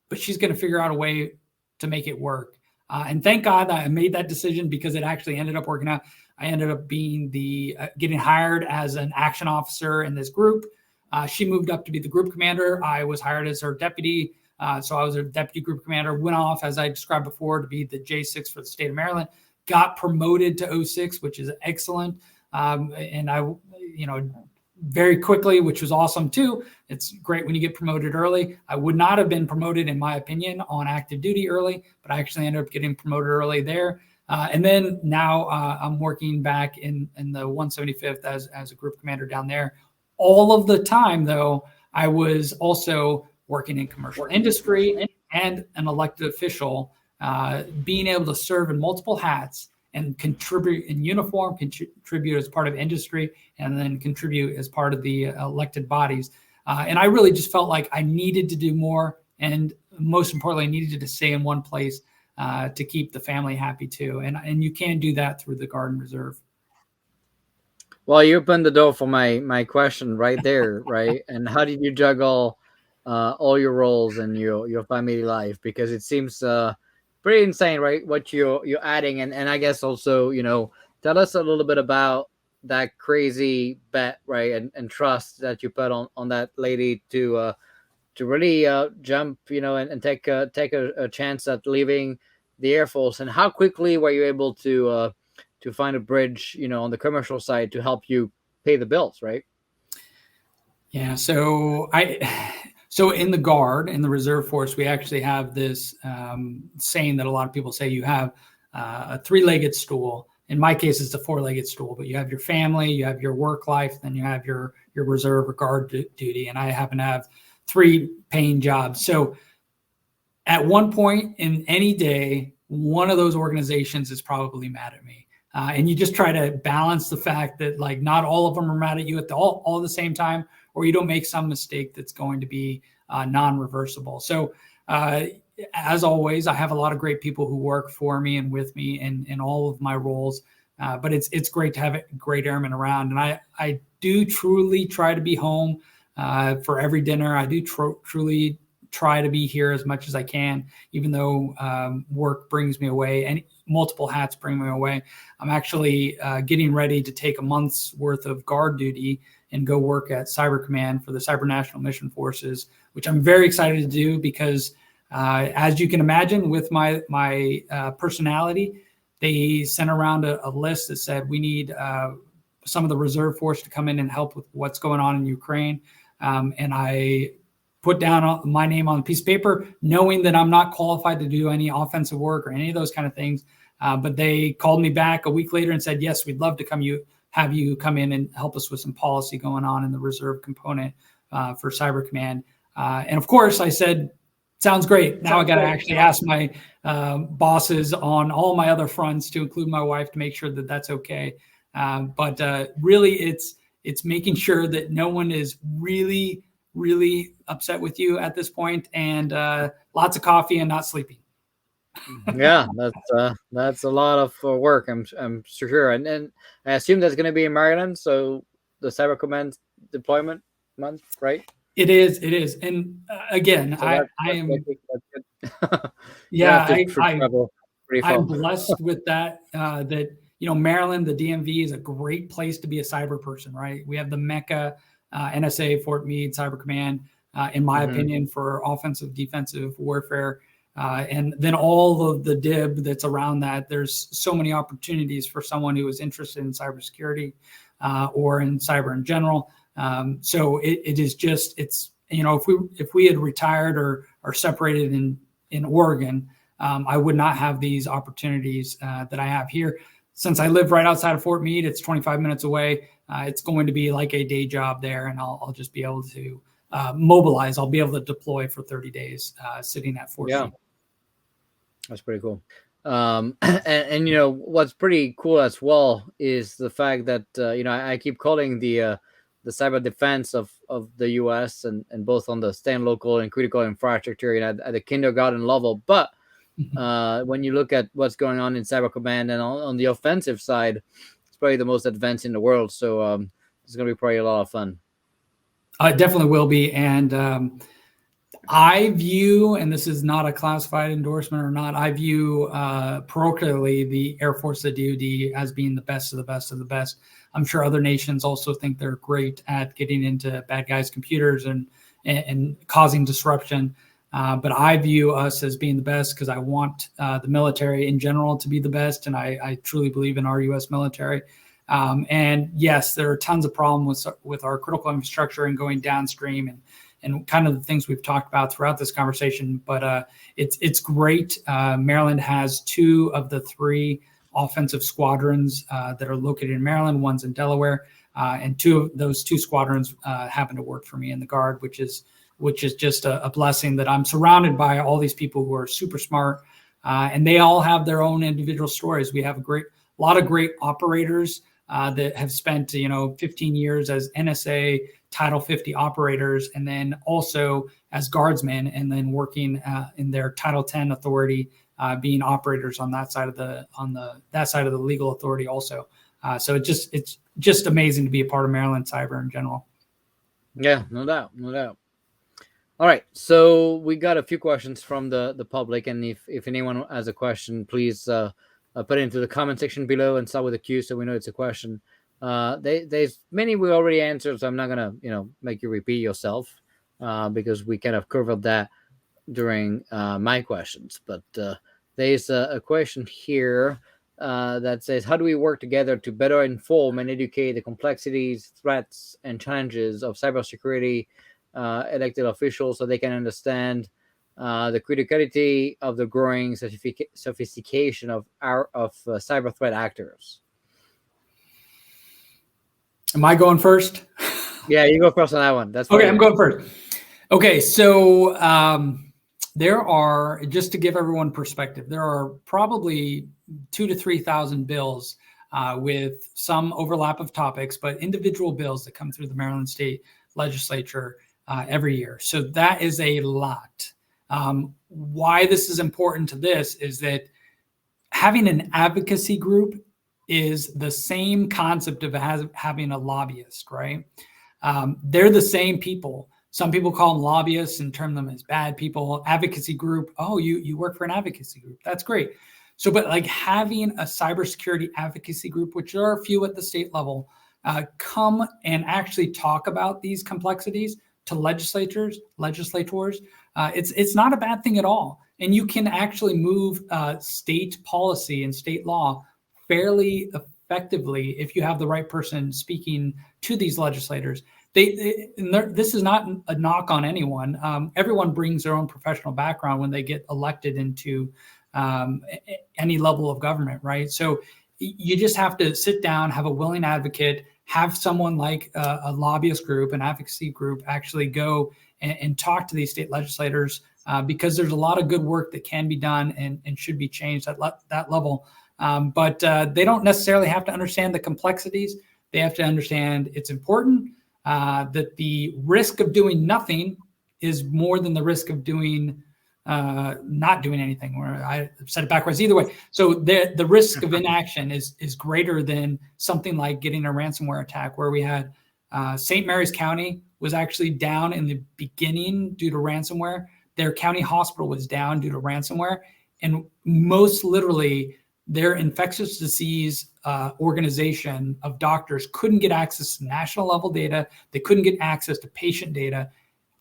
but she's going to figure out a way to make it work." And thank God that I made that decision, because it actually ended up working out. I ended up being getting hired as an action officer in this group. She moved up to be the group commander. I was hired as her deputy. So I was a deputy group commander, went off, as I described before, to be the J6 for the state of Maryland, got promoted to 06, which is excellent. And I, very quickly, which was awesome too. It's great when you get promoted early. I would not have been promoted, in my opinion, on active duty early, but I actually ended up getting promoted early there. And then now I'm working back in the 175th as a group commander down there. All of the time, though, I was also working in commercial industry and an elected official, being able to serve in multiple hats and contribute in uniform, contribute as part of industry, and then contribute as part of the elected bodies. And I really just felt like I needed to do more, and most importantly, I needed to stay in one place to keep the family happy too. And you can do that through the Guard and Reserve. Well, you opened the door for my question right there, right? And how did you juggle all your roles and your family life? Because it seems pretty insane, right? What you're adding, and I guess also, tell us a little bit about that crazy bet, right? And trust that you put on that lady to really jump, and take a chance at leaving the Air Force. And how quickly were you able to find a bridge, on the commercial side to help you pay the bills, right? Yeah. So in the Guard, in the Reserve Force, we actually have this saying that a lot of people say: you have a three-legged stool. In my case, it's a four-legged stool, but you have your family, you have your work life, then you have your reserve or guard duty. And I happen to have 3 paying jobs. So at one point in any day, one of those organizations is probably mad at me. And you just try to balance the fact that like not all of them are mad at you at all at the same time, or you don't make some mistake that's going to be non-reversible. So as always, I have a lot of great people who work for me and with me in all of my roles. But it's great to have great airmen around. And I do truly try to be home for every dinner. I do truly try to be here as much as I can, even though work brings me away and multiple hats bring me away. I'm actually getting ready to take a month's worth of guard duty and go work at Cyber Command for the Cyber National Mission Forces, which I'm very excited to do because as you can imagine with my personality, they sent around a list that said we need some of the reserve force to come in and help with what's going on in Ukraine. And I put down my name on a piece of paper, knowing that I'm not qualified to do any offensive work or any of those kind of things. But they called me back a week later and said, yes, we'd love to have you come in and help us with some policy going on in the reserve component for Cyber Command. And of course, I said, sounds great. Now I got to actually ask my bosses on all my other fronts, to include my wife, to make sure that that's okay. But really, it's making sure that no one is really upset with you at this point, and lots of coffee and not sleeping. Yeah, that's a lot of work. I'm sure, and I assume that's going to be in Maryland. So the Cyber Command deployment month, right? It is, and again, so I am. Yeah, I'm blessed with that. That Maryland, the DMV is a great place to be a cyber person, right? We have the Mecca, NSA, Fort Meade, Cyber Command, in my opinion, for offensive, defensive warfare. And then all of the DIB that's around that. There's so many opportunities for someone who is interested in cybersecurity or in cyber in general. So it is just, it's, if we had retired or separated in Oregon, I would not have these opportunities that I have here. Since I live right outside of Fort Meade, it's 25 minutes away. It's going to be like a day job there, and I'll just be able to mobilize. I'll be able to deploy for 30 days sitting at Fort Meade. That's pretty cool. And what's pretty cool as well is the fact that I keep calling the cyber defense of the U.S. and both on the state and local and critical infrastructure at the kindergarten level. But when you look at what's going on in Cyber Command and on the offensive side, it's probably the most advanced in the world. So it's going to be probably a lot of fun. It definitely will be. And I view, and this is not a classified endorsement or not, I view parochially the Air Force, the DoD, as being the best of the best of the best. I'm sure other nations also think they're great at getting into bad guys' computers and causing disruption. But I view us as being the best because I want the military in general to be the best. And I truly believe in our U.S. military. And yes, there are tons of problems with our critical infrastructure and going downstream and kind of the things we've talked about throughout this conversation. But it's great. Maryland has 2 of the 3 offensive squadrons that are located in Maryland. One's in Delaware, and 2 of those 2 squadrons happen to work for me in the Guard, which is just a blessing that I'm surrounded by all these people who are super smart, and they all have their own individual stories. We have a lot of great operators that have spent 15 years as NSA Title 50 operators, and then also as guardsmen, and then working in their Title 10 authority, being operators on that side of the legal authority also. So it's just amazing to be a part of Maryland cyber in general. Yeah, no doubt. All right, so we got a few questions from the public, and if anyone has a question, please put it into the comment section below and start with a Q so we know it's a question. There's many we already answered, so I'm not gonna make you repeat yourself because we kind of covered that during my questions. But there's a question here that says, how do we work together to better inform and educate the complexities, threats, and challenges of cybersecurity elected officials so they can understand the criticality of the growing sophistication of cyber threat actors? Am I going first? Yeah, you go first on that one. That's okay. I'm going first. Okay, so there are, just to give everyone perspective, there are probably 2,000 to 3,000 bills with some overlap of topics, but individual bills that come through the Maryland State Legislature every year. So that is a lot. Why this is important to this is that having an advocacy group is the same concept of having a lobbyist, right? They're the same people. Some people call them lobbyists and term them as bad people. Advocacy group, oh, you work for an advocacy group. That's great. So, but like having a cybersecurity advocacy group, which there are a few at the state level, come and actually talk about these complexities to legislators. It's not a bad thing at all. And you can actually move state policy and state law fairly effectively if you have the right person speaking to these legislators. This is not a knock on anyone. Everyone brings their own professional background when they get elected into any level of government, right? So you just have to sit down, have a willing advocate, have someone like a lobbyist group, an advocacy group, actually go and talk to these state legislators because there's a lot of good work that can be done and should be changed at that level. But they don't necessarily have to understand the complexities. They have to understand it's important, that the risk of doing nothing is more than the risk of doing not doing anything, or I said it backwards either way. So the risk of inaction is greater than something like getting a ransomware attack, where we had St. Mary's County was actually down in the beginning due to ransomware. Their county hospital was down due to ransomware. And most literally, their infectious disease organization of doctors couldn't get access to national level data. They couldn't get access to patient data.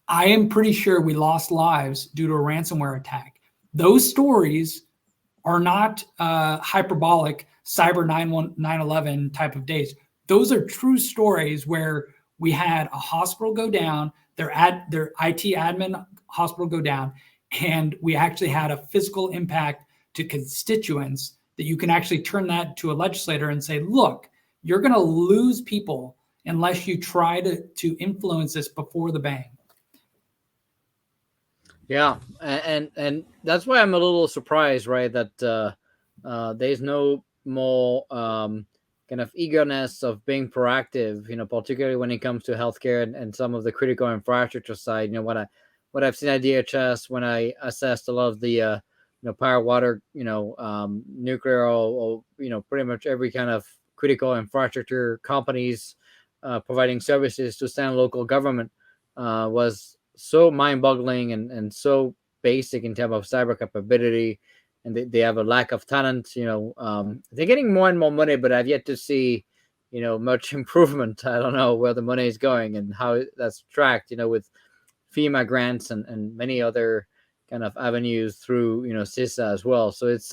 I am pretty sure we lost lives due to a ransomware attack. Those stories are not hyperbolic cyber 9/11 type of days. Those are true stories where we had a hospital go down, their IT admin hospital go down, and we actually had a physical impact to constituents that you can actually turn that to a legislator and say, look, you're going to lose people unless you try to influence this before the bang. Yeah, and that's why I'm a little surprised, right, that there's no more kind of eagerness of being proactive, particularly when it comes to healthcare and some of the critical infrastructure side. What I've seen at DHS when I assessed a lot of the power, water, nuclear, or pretty much every kind of critical infrastructure companies providing services to state and local government was so mind-boggling and so basic in terms of cyber capability, and they have a lack of talent. They're getting more and more money, but I've yet to see much improvement. I don't know where the money is going and how that's tracked, with FEMA grants and many other kind of avenues through CISA as well. So it's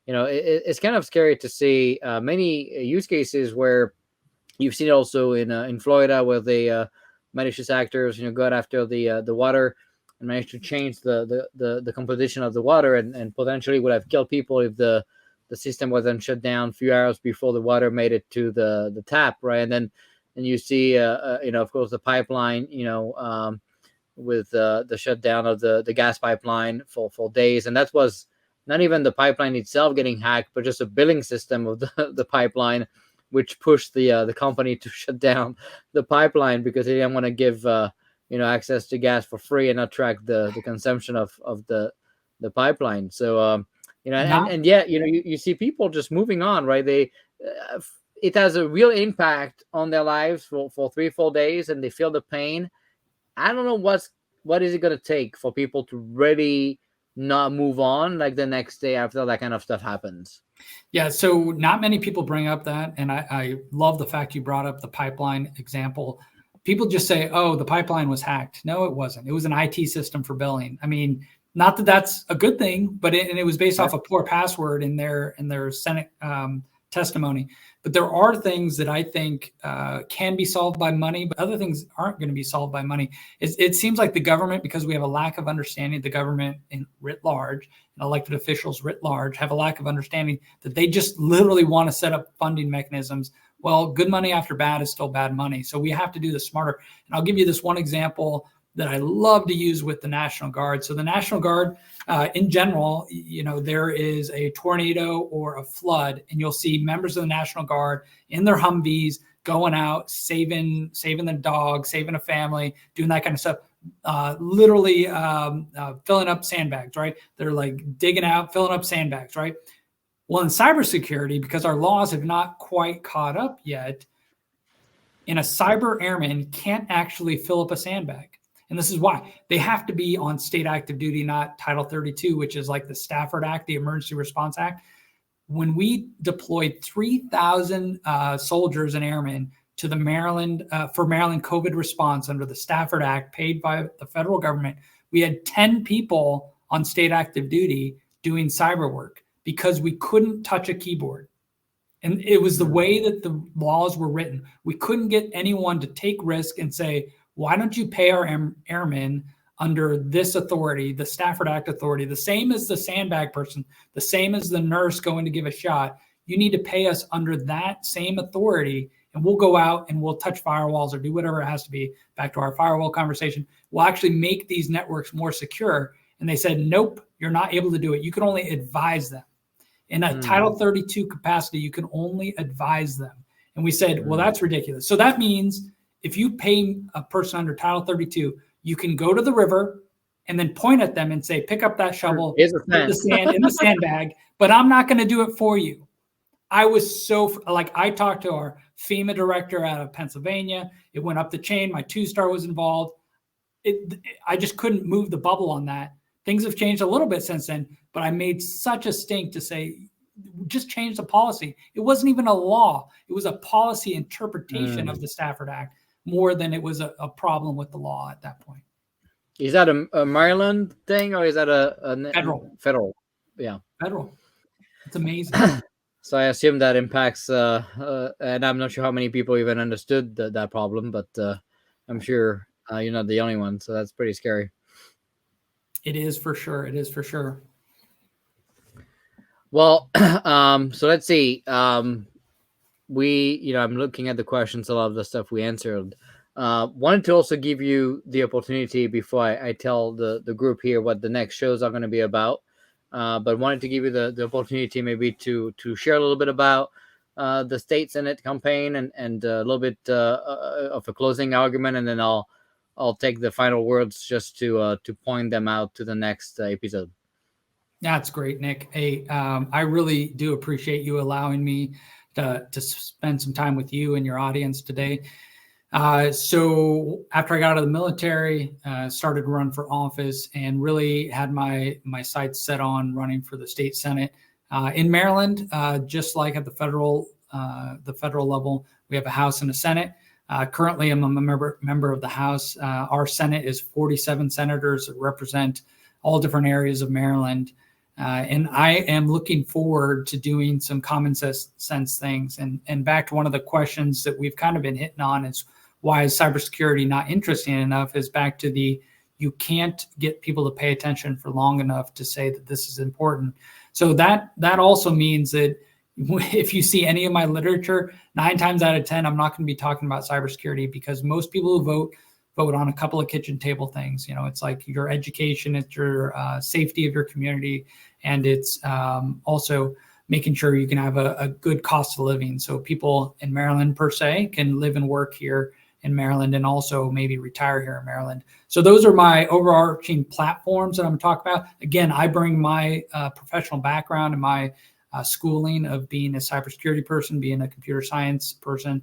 it's kind of scary to see many use cases where you've seen also in Florida, where they malicious actors got after the water and managed to change the composition of the water and potentially would have killed people if the system wasn't shut down a few hours before the water made it to the tap, right? And then you see of course the pipeline with the shutdown of the gas pipeline for days, and that was not even the pipeline itself getting hacked, but just a billing system of the pipeline, which pushed the company to shut down the pipeline because they didn't want to give access to gas for free and not track the consumption of the pipeline. So and yet you see people just moving on, right? They it has a real impact on their lives for 3-4 days, and they feel the pain. I don't know what is it going to take for people to really not move on like the next day after that kind of stuff happens. Yeah, so not many people bring up that, and I love the fact you brought up the pipeline example. People just say, oh, the pipeline was hacked. No, it wasn't. It was an IT system for billing. I mean, not that that's a good thing, but it was based off a poor password in their Senate testimony. But there are things that I think can be solved by money, but other things aren't going to be solved by money. It seems like the government, because we have a lack of understanding, the government in writ large, and elected officials writ large, have a lack of understanding that they just literally want to set up funding mechanisms. Well, good money after bad is still bad money. So we have to do this smarter. And I'll give you this one example that I love to use with the National Guard. So the National Guard, in general, there is a tornado or a flood, and you'll see members of the National Guard in their Humvees going out, saving the dog, saving a family, doing that kind of stuff. Literally filling up sandbags, right? They're like digging out, filling up sandbags, right? Well, in cybersecurity, because our laws have not quite caught up yet, in a cyber airman can't actually fill up a sandbag. And this is why they have to be on state active duty, not Title 32, which is like the Stafford Act, the Emergency Response Act. When we deployed 3,000 soldiers and airmen to the Maryland for Maryland COVID response under the Stafford Act, paid by the federal government, we had 10 people on state active duty doing cyber work because we couldn't touch a keyboard. And it was the way that the laws were written. We couldn't get anyone to take risk and say, why don't you pay our airmen under this authority, the Stafford Act authority, the same as the sandbag person, the same as the nurse going to give a shot. You need to pay us under that same authority, and we'll go out and we'll touch firewalls or do whatever it has to be. Back to our firewall conversation, we'll actually make these networks more secure. And they said, nope, you're not able to do it. You can only advise them. In a Title 32 capacity, you can only advise them. And we said, well, that's ridiculous. So that means if you pay a person under Title 32, you can go to the river and then point at them and say, pick up that shovel, put the sand in the sandbag, but I'm not going to do it for you. I was I talked to our FEMA director out of Pennsylvania. It went up the chain. My 2-star was involved. I just couldn't move the bubble on that. Things have changed a little bit since then, but I made such a stink to say, just change the policy. It wasn't even a law. It was a policy interpretation of the Stafford Act more than it was a problem with the law at that point. Is that a Maryland thing, or is that a federal? Yeah. Federal. It's amazing. So I assume that impacts, and I'm not sure how many people even understood that problem, but I'm sure you're not the only one. So that's pretty scary. It is for sure. It is for sure. Well, so let's see. I'm looking at the questions, a lot of the stuff we answered. Wanted to also give you the opportunity before I tell the group here what the next shows are going to be about. But wanted to give you the opportunity maybe to share a little bit about the state Senate campaign and a little bit of a closing argument, and then I'll take the final words just to point them out to the next episode. That's great, Nick. Hey, I really do appreciate you allowing me to spend some time with you and your audience today. So after I got out of the military, started to run for office and really had my sights set on running for the state Senate in Maryland. Just like at the federal level, we have a House and a Senate. Currently, I'm a member of the House. Our Senate is 47 senators that represent all different areas of Maryland. And I am looking forward to doing some common sense things. And back to one of the questions that we've kind of been hitting on is, why is cybersecurity not interesting enough, is back to you can't get people to pay attention for long enough to say that this is important. So that also means that if you see any of my literature, 9 times out of 10, I'm not going to be talking about cybersecurity, because most people who vote on a couple of kitchen table things. It's like your education, it's your safety of your community, and it's also making sure you can have a good cost of living. So people in Maryland per se can live and work here in Maryland, and also maybe retire here in Maryland. So those are my overarching platforms that I'm talking about. Again, I bring my professional background and my schooling of being a cybersecurity person, being a computer science person,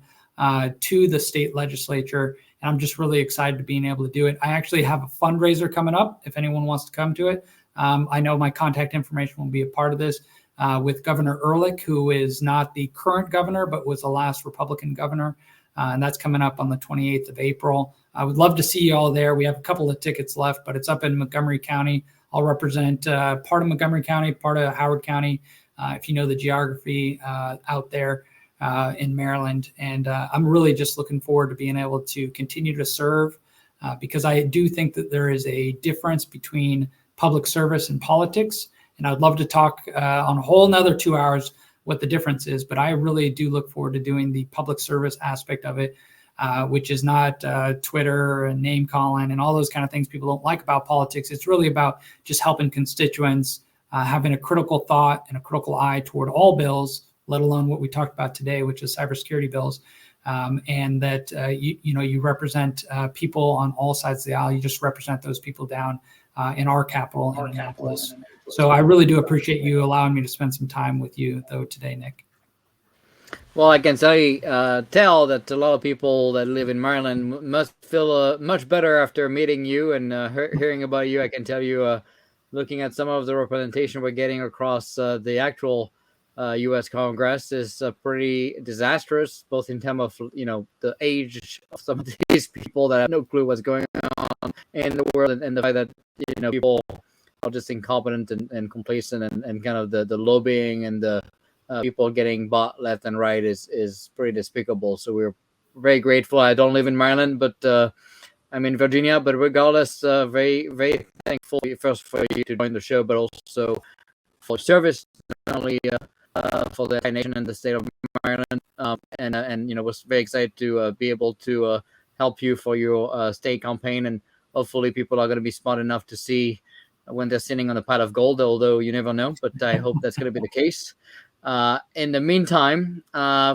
to the state legislature. And I'm just really excited to being able to do it. I actually have a fundraiser coming up if anyone wants to come to it. I know my contact information will be a part of this with Governor Ehrlich, who is not the current governor, but was the last Republican governor. And that's coming up on the 28th of April. I would love to see you all there. We have a couple of tickets left, but it's up in Montgomery County. I'll represent part of Montgomery County, part of Howard County, if you know the geography out there in Maryland. And I'm really just looking forward to being able to continue to serve because I do think that there is a difference between public service and politics. And I'd love to talk on a whole nother 2 hours what the difference is, but I really do look forward to doing the public service aspect of it. which is not Twitter and name calling and all those kind of things people don't like about politics. It's really about just helping constituents, having a critical thought and a critical eye toward all bills, let alone what we talked about today, which is cybersecurity bills. And that you represent people on all sides of the aisle. You just represent those people down in our capital, in Annapolis. So I really do appreciate you allowing me to spend some time with you, though, today, Nick. Well, I can tell that a lot of people that live in Maryland must feel much better after meeting you and hearing about you. I can tell you, looking at some of the representation we're getting across the actual U.S. Congress is pretty disastrous, both in terms of the age of some of these people that have no clue what's going on in the world, and the fact that people are just incompetent and complacent, and kind of the lobbying and the people getting bought left and right is pretty despicable. So we're very grateful. I don't live in Maryland, but I'm in Virginia. But regardless, very, very thankful first for you to join the show, but also for service, not only for the nation and the state of Maryland, and was very excited to be able to help you for your state campaign. And hopefully people are going to be smart enough to see when they're sitting on a pile of gold, although you never know, but I hope that's going to be the case. In the meantime,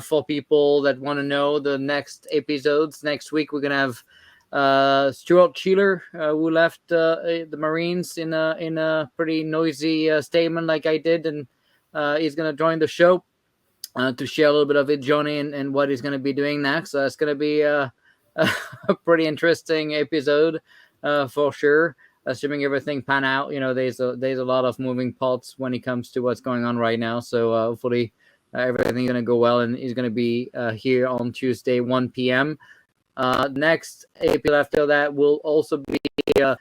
for people that want to know the next episodes, next week we're going to have Stuart Sheeler, who left the Marines in a pretty noisy statement like I did, and he's going to join the show to share a little bit of his journey and what he's going to be doing next. So it's going to be a pretty interesting episode for sure. Assuming everything pan out, there's a lot of moving parts when it comes to what's going on right now. So hopefully everything's going to go well, and he's going to be here on Tuesday, 1 p.m. Next episode after that will also be a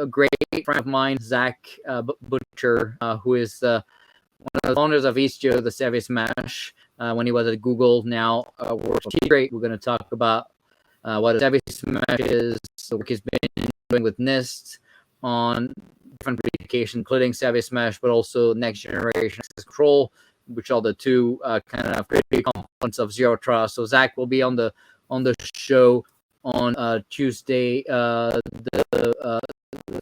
great friend of mine, Zach Butcher, who is one of the founders of Istio, the Service Mesh. When he was at Google, now works for T-Rate. We're going to talk about what a Service Mesh is, the work he's been doing with NIST on different applications, including Service Mesh, but also next generation access control, which are the two kind of critical components of Zero Trust. So Zach will be on the show on Tuesday, the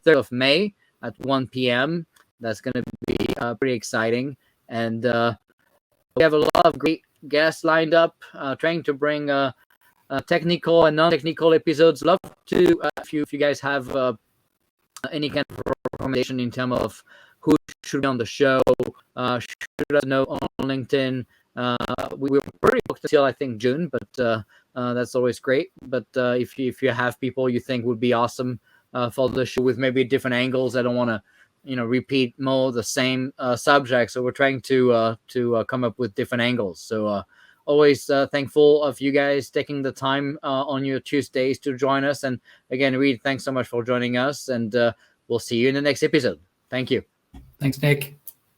3rd of May at 1 p.m. That's going to be pretty exciting. And we have a lot of great guests lined up, trying to bring technical and non-technical episodes. Love to, if you guys have any kind of recommendation in terms of who should be on the show, shoot us know on LinkedIn. We were pretty booked until I think June, but that's always great. But if you have people you think would be awesome for the show with maybe different angles, I don't want to repeat more the same subject. So we're trying to come up with different angles. So always thankful of you guys taking the time on your Tuesdays to join us. And again, Reid, thanks so much for joining us, and we'll see you in the next episode. Thank you. Thanks, Nick.